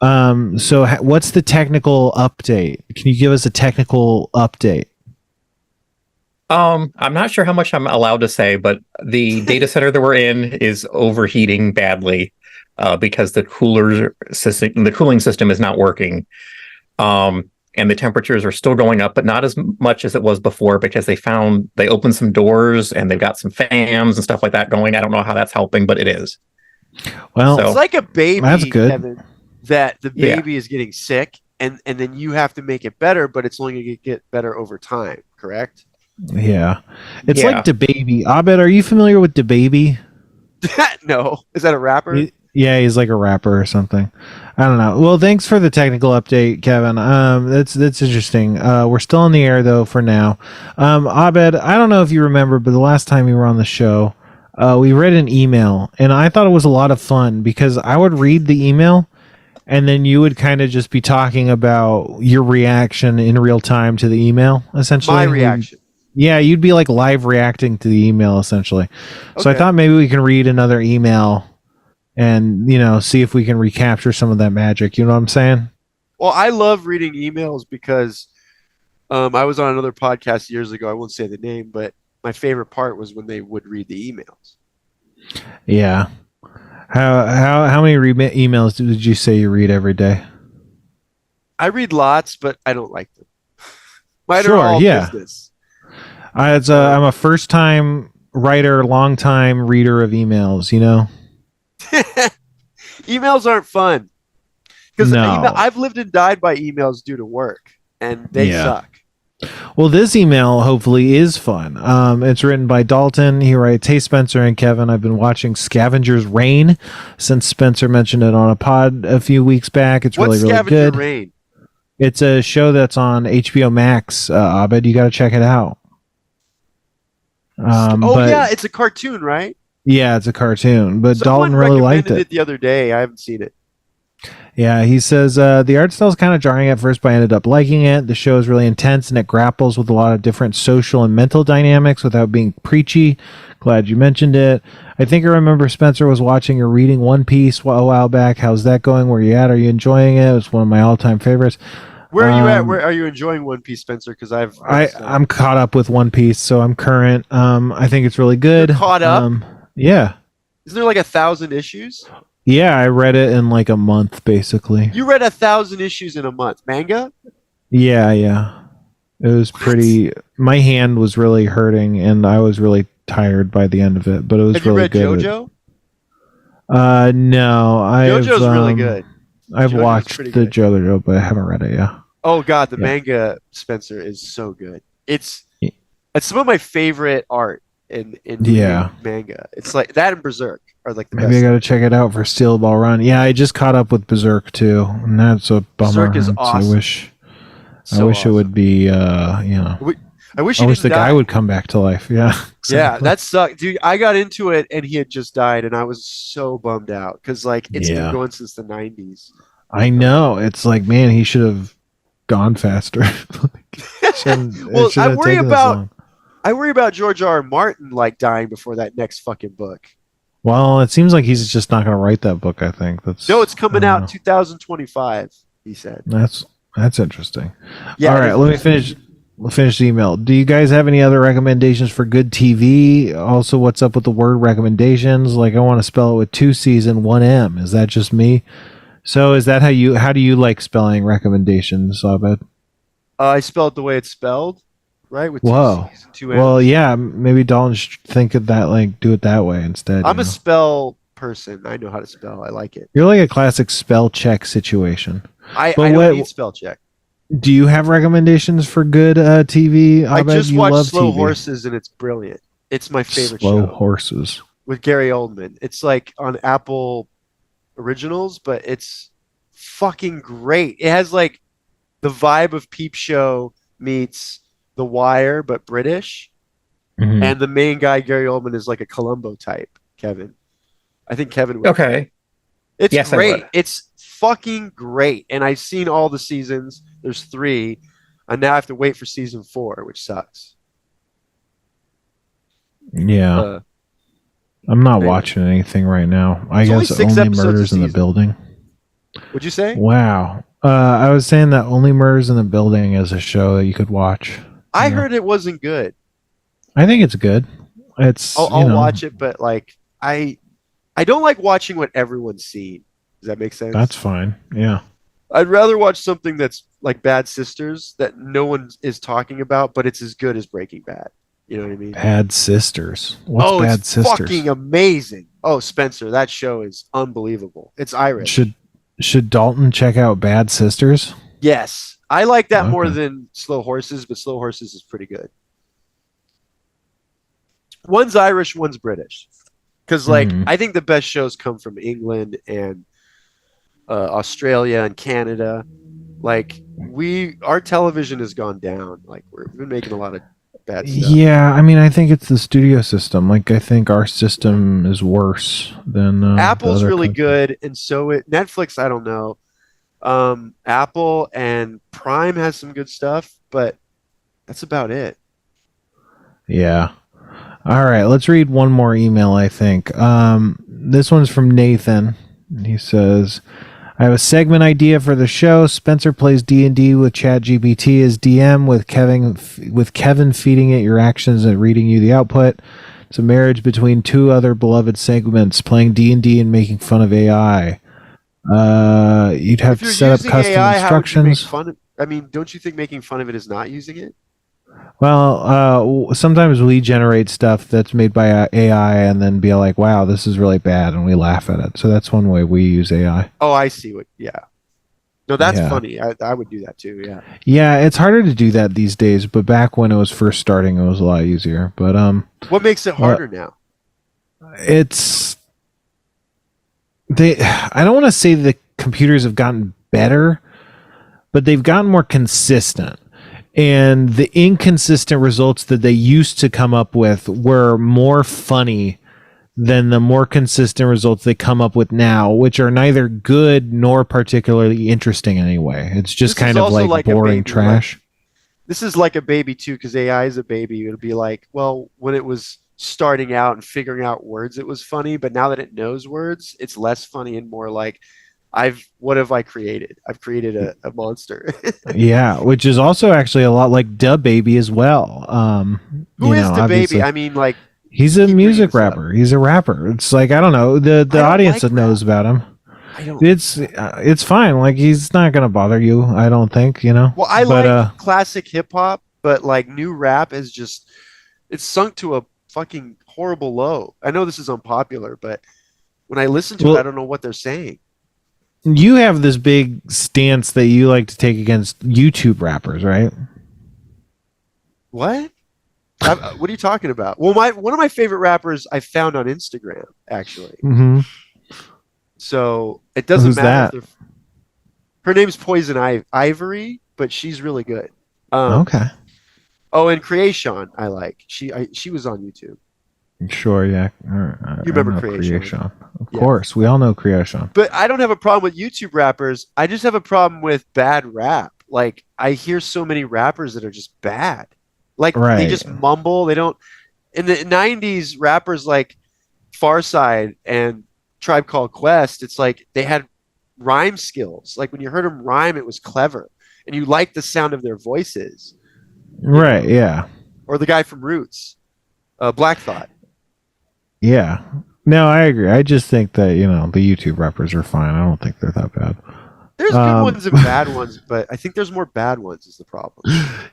So what's the technical update? Can you give us a technical update? I'm not sure how much I'm allowed to say, but the data center that we're in is overheating badly because the cooling system is not working. And the temperatures are still going up, but not as much as it was before because they opened some doors and they've got some fans and stuff like that going. I don't know how that's helping, but it is. Well, it's like a baby, that's good. Kevin, that the baby is getting sick and then you have to make it better, but it's only going to get better over time, correct? Yeah. It's like DeBaby. Abed, are you familiar with DeBaby? No. Is that a rapper? Yeah, he's like a rapper or something. I don't know. Well, thanks for the technical update, Kevin. That's interesting. We're still on the air though for now. Abed, I don't know if you remember, but the last time you were on the show, we read an email, and I thought it was a lot of fun because I would read the email, and then you would kind of just be talking about your reaction in real time to the email, essentially. My reaction. Yeah, you'd be like live reacting to the email, essentially. Okay. So I thought maybe we can read another email and, you know, see if we can recapture some of that magic. You know what I'm saying? Well, I love reading emails because I was on another podcast years ago. I won't say the name, but my favorite part was when they would read the emails. Yeah. How many emails did you say you read every day? I read lots, but I don't like them. Mine are all business. I'm a first-time writer, long-time reader of emails, you know? Emails aren't fun. Because I've lived and died by emails due to work, and they suck. Well, this email hopefully is fun. It's written by Dalton. He writes, "Hey, Spencer and Kevin, I've been watching Scavenger's Reign since Spencer mentioned it on a pod a few weeks back. It's really good. Reign? It's a show that's on HBO Max. Abed, you got to check it out. It's a cartoon, right? Yeah, it's a cartoon, but Someone Dalton really liked it the other day. I haven't seen it. Yeah, he says the art style is kind of jarring at first, but I ended up liking it. The show is really intense and it grapples with a lot of different social and mental dynamics without being preachy. Glad you mentioned it. I think I remember Spencer was watching or reading One Piece a while back. How's that going? Where you at? Are you enjoying it? It's one of my all-time favorites. Where are you at? Where are you enjoying One Piece, Spencer? Because I'm caught up with One Piece, so I'm current. I think it's really good. You're caught up? Yeah. Isn't there like 1,000 issues? Yeah, I read it in like a month, basically. You read 1,000 issues in a month. Manga? Yeah. It was pretty... My hand was really hurting, and I was really tired by the end of it, but it was really good. Have you read JoJo? No. JoJo's really good. I've watched the JoJo, but I haven't read it yet. Oh, God, the manga, Spencer, is so good. It's some of my favorite art in manga. It's like that and Berserk are like the best. Maybe I gotta check it out for Steel Ball Run. Yeah, I just caught up with Berserk too, and that's a bummer. Berserk is awesome. I wish it would be I wish I he wish the didn't die. guy would come back to life. Yeah. Yeah, Exactly. that sucked, dude. I got into it and he had just died, and I was so bummed out because like it's been Yeah. going since the '90s. I know. It's like, man, he should have gone faster. It Well, should have taken this long. I worry about George R. R. Martin like dying before that next fucking book. Well, it seems like he's just not going to write that book. I think that's. No, it's I coming don't out know. 2025. He said. That's interesting. Yeah. All right, let me finish. We'll finish the email. Do you guys have any other recommendations for good TV? Also, what's up with the word recommendations? Like, I want to spell it with 2 C's and 1 M. Is that just me? So, is that how do you like spelling recommendations, Abed? I spelled the way it's spelled, right? With two Whoa. C's and two M's. Well, yeah, maybe Dalton should think of that, like, do it that way instead. I'm you a know? spell person. I know how to spell. I like it. You're like a classic spell check situation. I But don't what need spell check. do you have recommendations for good TV? I Abed? just You watched love Slow TV. Horses and it's brilliant. It's my favorite Slow show Horses. with Gary Oldman. It's like on Apple Originals, but it's fucking great. It has like the vibe of Peep Show meets The Wire, but British. Mhm. And the main guy, Gary Oldman, is like a Columbo type, Kevin. I think Kevin would. Okay. It's Yes, I great. would. It's fucking great. And I've seen all the seasons. There's 3. And now I have to wait for season 4, which sucks. Yeah. I'm not anyway. watching anything right now. I It's only guess 6 only episodes a Murders in the season. Building. Would you say? Wow. I was saying that Only Murders in the Building is a show that you could watch. I Yeah. heard it wasn't good. I think it's good. It's I'll watch it, but like I don't like watching what everyone's seen. Does that make sense? That's fine. Yeah. I'd rather watch something that's like Bad Sisters that no one is talking about, but it's as good as Breaking Bad. You know what I mean? Bad Sisters. What's Bad it's Sisters? fucking amazing. Oh, Spencer, that show is unbelievable. It's Irish. Should Dalton check out Bad Sisters? Yes. I like that more Okay. than Slow Horses, but Slow Horses is pretty good. One's Irish, one's British. Because, like, Mhm. I think the best shows come from England and Australia and Canada. Like, our television has gone down. Like, we've been making a lot of bad stuff. Yeah, I mean, I think it's the studio system. Like, I think our system is worse than Apple's the other really country. good, and so Netflix, I don't know. Apple and Prime has some good stuff, but that's about it. Yeah. All right, let's read one more email, I think. This one's from Nathan. He says, I have a segment idea for the show. Spencer plays D&D with ChatGPT as DM, with Kevin feeding it your actions and reading you the output. It's a marriage between 2 other beloved segments, playing D&D and making fun of AI. You'd have If to you're set up using custom AI, how would you make instructions. fun of, I mean, don't you think making fun of it is not using it? Well, sometimes we generate stuff that's made by AI and then be like, wow, this is really bad, and we laugh at it. So that's one way we use AI. Oh, I see what. Yeah. No, that's Yeah. funny. I would do that too. Yeah. Yeah, it's harder to do that these days, but back when it was first starting, it was a lot easier. But What makes it harder now? it's I don't want to say the computers have gotten better, but they've gotten more consistent. And the inconsistent results that they used to come up with were more funny than the more consistent results they come up with now, which are neither good nor particularly interesting anyway. It's just This is kind of also like like a boring baby, trash. This is like a baby too, because AI is a baby. It'll be like, well, when it was starting out and figuring out words, it was funny, but now that it knows words, it's less funny and more like, what have I created? I've created a monster. Yeah, which is also actually a lot like Da Baby as well. Who is the obviously. baby? I mean, like, He's a keep music bringing this rapper. He's a rapper. It's like, I don't know, the don't audience like that knows about him. I don't. It's fine. Like, he's not gonna bother you, I don't think. Well, I But, like classic hip hop, but like new rap is just it's sunk to a fucking horrible low. I know this is unpopular, but when I listen to Well- it, I don't know what they're saying. you have this big stance that you like to take against YouTube rappers, right? What? What are you talking about? Well, one of my favorite rappers I found on Instagram, actually. Mm-hmm. So it doesn't Who's matter. Her name's Poison Ivory, but she's really good. Okay. Oh, and Creation, I like. She was on YouTube. Sure, yeah. You remember I know Creation? Of Yeah. course, we all know Creation. But I don't have a problem with YouTube rappers. I just have a problem with bad rap. Like I hear so many rappers that are just bad. Like they Right. just mumble. They don't. In the '90s, rappers like Farside and Tribe Called Quest, it's like they had rhyme skills. Like when you heard them rhyme, it was clever, and you liked the sound of their voices. Right, yeah. Or the guy from Roots, Black Thought. Yeah. No, I agree. I just think that, the YouTube rappers are fine. I don't think they're that bad. There's good ones and bad ones, but I think there's more bad ones is the problem.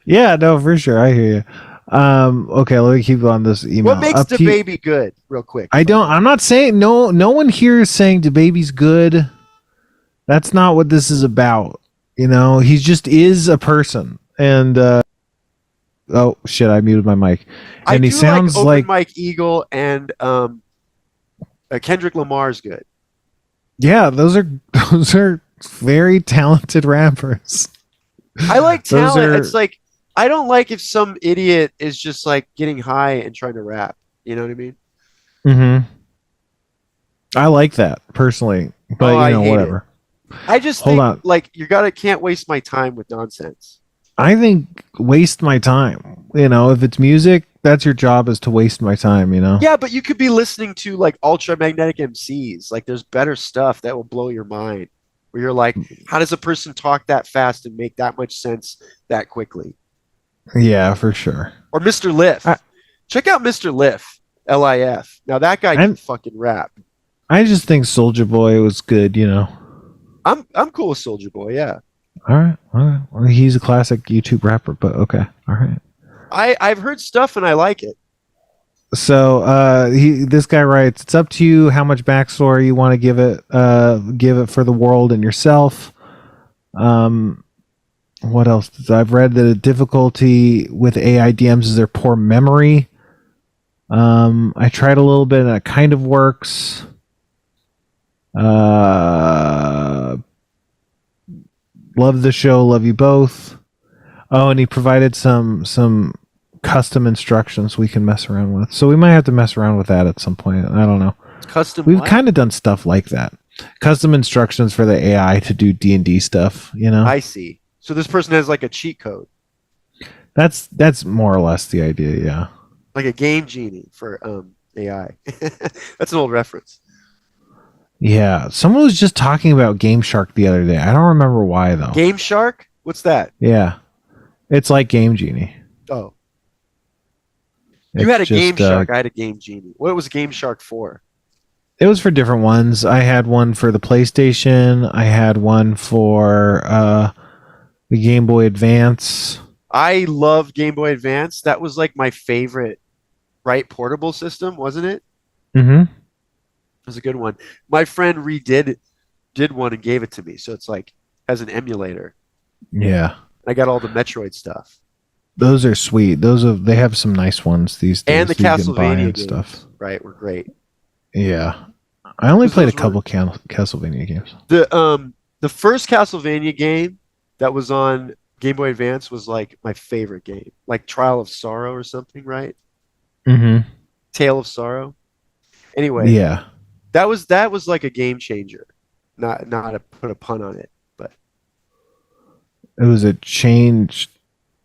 Yeah, no, for sure. I hear you. Okay, let me keep on this email. What makes the baby good, real quick? I'm not saying no one here is saying the baby's good. That's not what this is about. He just is a person. And oh shit, I muted my mic. And he sounds like Mike Eagle and Kendrick Lamar's good. Yeah, those are very talented rappers. I like talent. It's like I don't like if some idiot is just like getting high and trying to rap. You know what I mean? Mm-hmm. I like that personally, but whatever. I just think like can't waste my time with nonsense. I think waste my time. If it's music, that's your job is to waste my time, Yeah, but you could be listening to like ultramagnetic MCs. Like there's better stuff that will blow your mind. Where you're like, how does a person talk that fast and make that much sense that quickly? Yeah, for sure. Or Mr. Liff. Check out Mr. Liff, Liff. Now that guy can fucking rap. I just think Soulja Boy was good, I'm cool with Soulja Boy, yeah. All right. Well, he's a classic YouTube rapper, but okay. All right. I've heard stuff and I like it. So this guy writes, it's up to you how much backstory you want to give it for the world and yourself. What else? I've read that a difficulty with AI DMs is their poor memory. I tried a little bit and it kind of works. Love the show, love you both. Oh, and he provided some custom instructions we can mess around with. So we might have to mess around with that at some point. I don't know. We've kind of done stuff like that. Custom instructions for the AI to do D&D stuff, I see. So this person has like a cheat code. That's more or less the idea, yeah. Like a game genie for AI. That's an old reference. Yeah, someone was just talking about Game Shark the other day. I don't remember why though. Game Shark? What's that? Yeah, it's like Game Genie. Oh, you had a Game Shark. I had a Game Genie. What was Game Shark for? It was for different ones. I had one for the PlayStation. I had one for the Game Boy Advance. I loved Game Boy Advance. That was like my favorite, right? Portable system, wasn't it? Mm-hmm. It was a good one. My friend did one and gave it to me. So it's like has an emulator. Yeah. I got all the Metroid stuff. Those are sweet. They have some nice ones these days. And the Castlevania games, stuff. Right, were great. Yeah. I only played a couple Castlevania games. The first Castlevania game that was on Game Boy Advance was like my favorite game. Like Trial of Sorrow or something, right? Mm-hmm. Tale of Sorrow. Anyway. Yeah. That was like a game changer. Not to put a pun on it, but it was a change.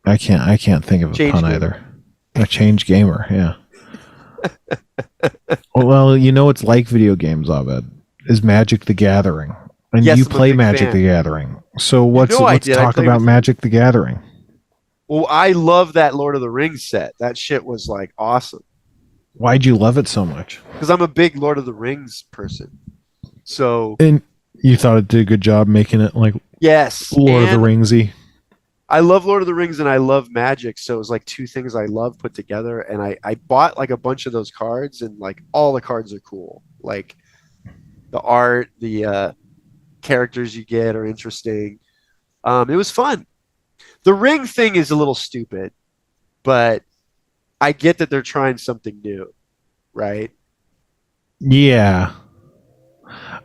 I can't think of a pun either. A change gamer, yeah. Well, it's like video games, Abed. Is Magic the Gathering, and yes, you play Magic the Gathering. So let's talk about Magic the Gathering. Well, I love that Lord of the Rings set. That shit was like awesome. Why'd you love it so much? Because I'm a big Lord of the Rings person. So and you thought it did a good job making it like Lord of the Ringsy. I love Lord of the Rings and I love Magic, so it was like two things I love put together. And I bought like a bunch of those cards, and like all the cards are cool. Like the art, the characters you get are interesting. It was fun. The ring thing is a little stupid, but I get that they're trying something new, right? Yeah.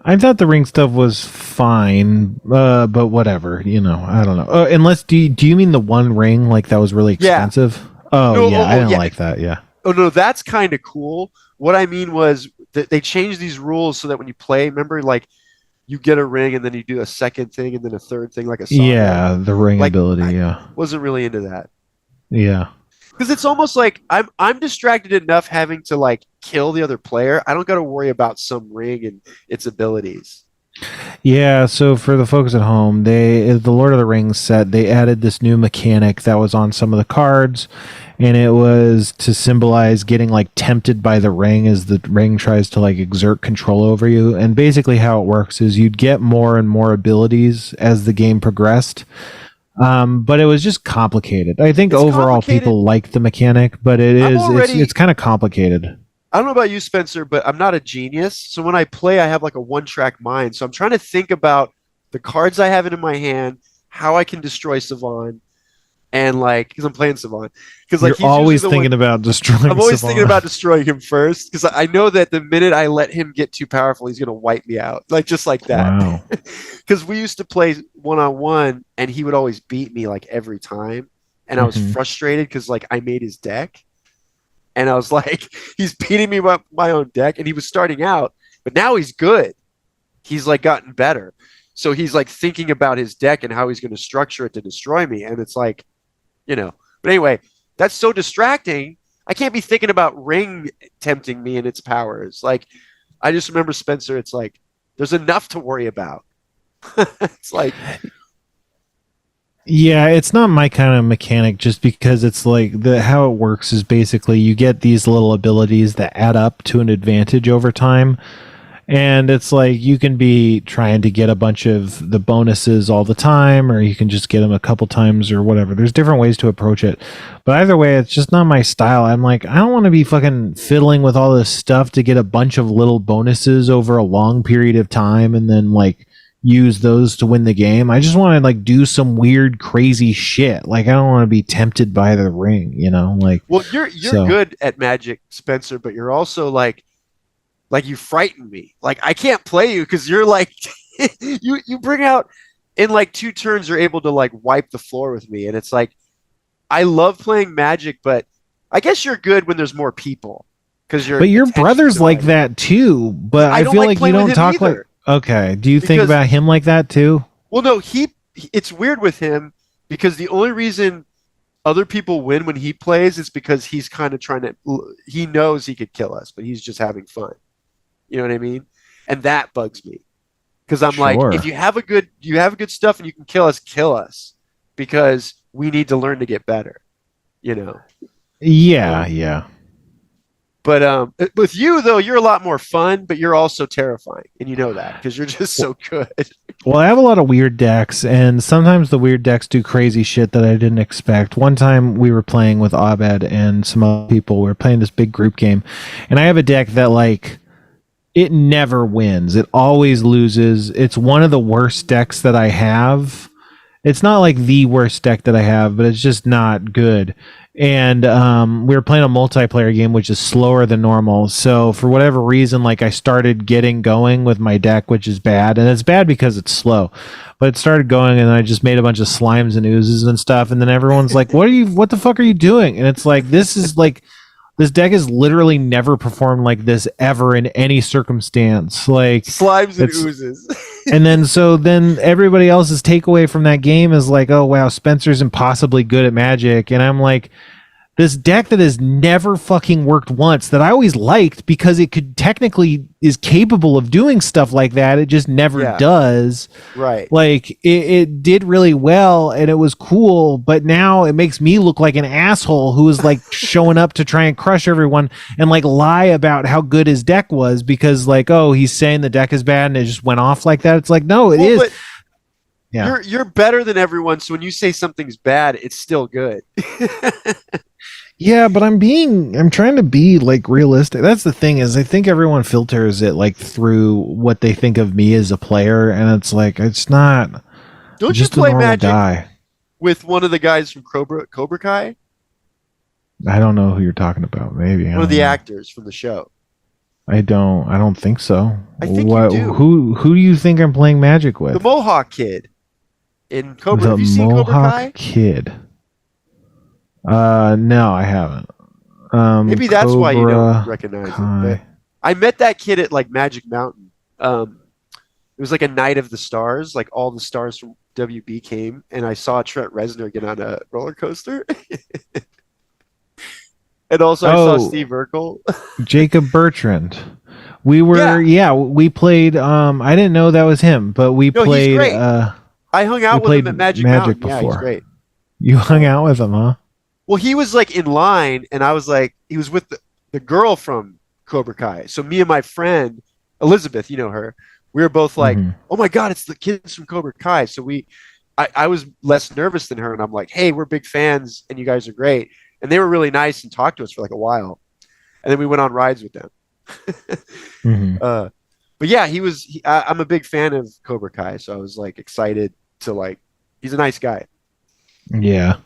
I thought the ring stuff was fine, but whatever, I don't know. Unless, do you mean the one ring, like that was really expensive? Oh No, yeah, I didn't yeah. like that. Yeah. Oh no, that's kind of cool. What I mean was that they changed these rules so that when you play, remember, like you get a ring and then you do a second thing and then a third thing, like a saga. Yeah, the ring Like ability. I Yeah. wasn't really into that Yeah. because it's almost like I'm distracted enough having to like kill the other player. I don't got to worry about some ring and its abilities. Yeah, so for the folks at home, the Lord of the Rings set, they added this new mechanic that was on some of the cards, and it was to symbolize getting like tempted by the ring as the ring tries to like exert control over you. And basically how it works is you'd get more and more abilities as the game progressed. But it was just complicated. I think It's overall complicated. people like the mechanic, but I'm it's already it's kind of complicated. I don't know about you, Spencer, but I'm not a genius. So when I play, I have like a one-track mind. So I'm trying to think about the cards I have in my hand, how I can destroy Savon, and like because I'm playing Savon, because like You're he's usually always the thinking one. about destroying I'm always thinking Savon. about destroying him first because I know that the minute I let him get too powerful, he's gonna wipe me out, like just like that. Wow. Because we used to play one-on-one, and he would always beat me like every time, and I was Mhm. frustrated because like I made his deck. And I was like, he's beating me with my own deck. And he was starting out, but now he's good. He's like gotten better. So he's like thinking about his deck and how he's going to structure it to destroy me. And it's like, but anyway, that's so distracting. I can't be thinking about Ring tempting me and its powers. Like, I just remember Spencer, it's like, there's enough to worry about. It's like, Yeah, it's not my kind of mechanic just because it's like how it works is basically you get these little abilities that add up to an advantage over time. And it's like you can be trying to get a bunch of the bonuses all the time, or you can just get them a couple times or whatever. There's different ways to approach it. But either way, it's just not my style. I'm like, I don't want to be fucking fiddling with all this stuff to get a bunch of little bonuses over a long period of time and then like use those to win the game. I just want to like do some weird crazy shit. Like I don't want to be tempted by the ring, like well, you're so. good at Magic, Spencer, but you're also like you frighten me. Like I can't play you because you're like you bring out in like 2 turns you're able to like wipe the floor with me, and it's like I love playing Magic, but I guess you're good when there's more people because you're. But your attention brother's like divided. that too. But I I don't feel like like you playing with don't him talk like. either. Okay. Do you think Because- about him like that too? Well, no, it's weird with him because the only reason other people win when he plays is because he's kind of trying to. He knows he could kill us, but he's just having fun. You know what I mean? And that bugs me because I'm Sure. like, if you have good stuff and you can kill us, because we need to learn to get better. Yeah, yeah. But with you though, you're a lot more fun, but you're also terrifying, and you know that because you're just so good. Well, I have a lot of weird decks, and sometimes the weird decks do crazy shit that I didn't expect. One time we were playing with Abed and some other people. We were playing this big group game, and I have a deck that like it never wins. It always loses. It's one of the worst decks that I have. It's not like the worst deck that I have, but it's just not good. And we were playing a multiplayer game, which is slower than normal. So for whatever reason, like I started getting going with my deck, which is bad, and it's bad because it's slow. But it started going, and I just made a bunch of slimes and oozes and stuff. And then everyone's like, What the fuck are you doing?" And it's like this deck has literally never performed like this ever in any circumstance. Like Slimes and oozes. and then everybody else's takeaway from that game is like, oh wow, Spencer's impossibly good at Magic, and I'm like, this deck that has never fucking worked once that I always liked because it could technically is capable of doing stuff like that. It just never does. Right. Like it did really well and it was cool, but now it makes me look like an asshole who is like showing up to try and crush everyone and like lie about how good his deck was because like, oh, he's saying the deck is bad and it just went off like that. It's like, no, it is. Yeah. You're better than everyone, so when you say something's bad, it's still good. Yeah, but I'm trying to be like realistic. That's the thing is I think everyone filters it like through what they think of me as a player, and it's like it's not. Don't just you play a normal Magic guy. with one of the guys from Cobra Kai? I don't know who you're talking about. Maybe One of the actors from the show. I don't think so. I think you do. Who do you think I'm playing Magic with? The Mohawk kid in Cobra. The Have you seen Mohawk Cobra Kai? Kid. No, I haven't. Maybe that's why you don't Cobra recognize it. Kai. But I met that kid at like Magic Mountain. It was like a night of the stars. Like all the stars from WB came, and I saw Trent Reznor get on a roller coaster. And also I saw Oh, Steve Urkel. Jacob Bertrand. We played. I didn't know that was him, but we No, he's played. great. I hung We out with him played at Magic Magic Mountain. Yeah, he's before. great. You hung out with him, huh? Well, he was like in line, and I was like, he was with the girl from Cobra Kai. So me and my friend Elizabeth, you know her, we were both like, Mhm. oh my God, it's the kids from Cobra Kai. So I was less nervous than her, and I'm like, hey, we're big fans, and you guys are great. And they were really nice and talked to us for like a while. And then we went on rides with them. Mhm. But yeah, I'm a big fan of Cobra Kai, so I was like excited to like, he's a nice guy. Yeah,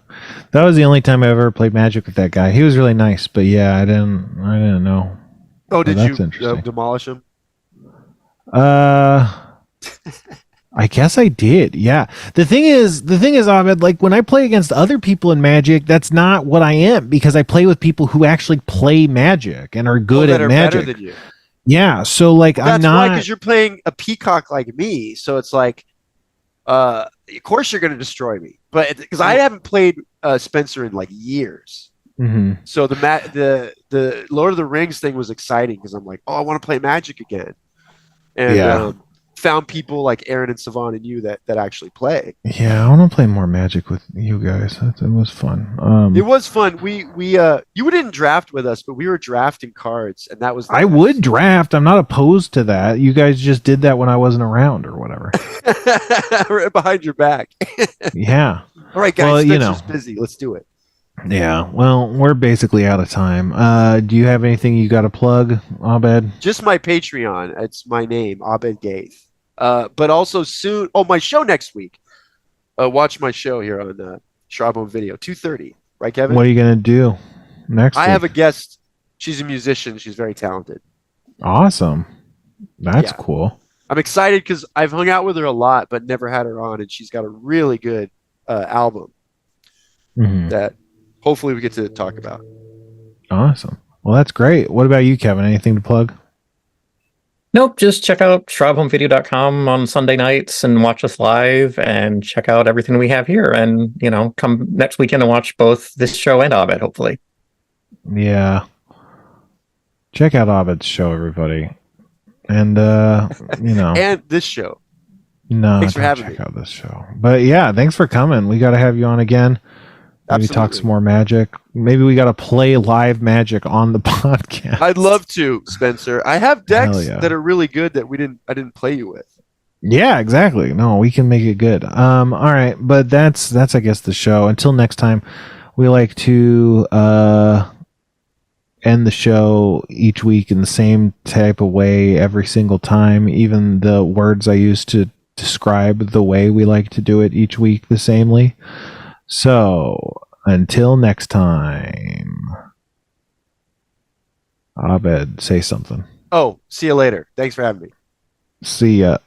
that was the only time I ever played Magic with that guy. He was really nice, but yeah, I didn't know. Oh, So did that's you interesting. demolish him? Uh, I guess I did. Yeah. The thing is, Ahmed, like when I play against other people in Magic, that's not what I am because I play with people who actually play Magic and are good That at are Magic. better than you. Yeah. So like Well, I'm that's why, not. because you're playing a peacock like me, so it's like, of course you're going to destroy me. But because I haven't played Spencer in like years, Mhm. so the Lord of the Rings thing was exciting because I'm like, oh, I want to play Magic again, and Yeah. found people like Aaron and Savon and you that actually play. Yeah, I want to play more Magic with you guys. It was fun. It was fun. You didn't draft with us, but we were drafting cards, and that was the I best. would draft. I'm not opposed to that. You guys just did that when I wasn't around or whatever. Right behind your back. Yeah. All right, guys. Well, Spencer's busy. Let's do it. Yeah. Well, we're basically out of time. Do you have anything you got to plug, Abed? Just my Patreon. It's my name, Abed Gaith. But also soon. Oh, my show next week. Watch my show here on Sharbo Video, 2:30. Right, Kevin? What are you gonna do next I week? have a guest. She's a musician. She's very talented. Awesome. That's Yeah. cool. I'm excited because I've hung out with her a lot, but never had her on, and she's got a really good album Mhm. that hopefully we get to talk about. Awesome. Well, that's great. What about you, Kevin? Anything to plug? Nope, just check out shravhomevideo.com on Sunday nights and watch us live and check out everything we have here. And, come next weekend and watch both this show and Abed, hopefully. Yeah. Check out Abed's show, everybody. And And this show. no, Thanks for don't having check me. out this show. But yeah, thanks for coming. We got to have you on again. Maybe talk Absolutely. some more Magic. Maybe we got to play live Magic on the podcast. I'd love to, Spencer. I have decks Hell yeah. that are really good that I didn't play you with. Yeah, exactly. No, we can make it good. All right, but that's I guess the show. Until next time, we like to end the show each week in the same type of way every single time. Even the words I use to describe the way we like to do it each week the samely. So until next time, Abed, say something. Oh, see you later. Thanks for having me. See ya.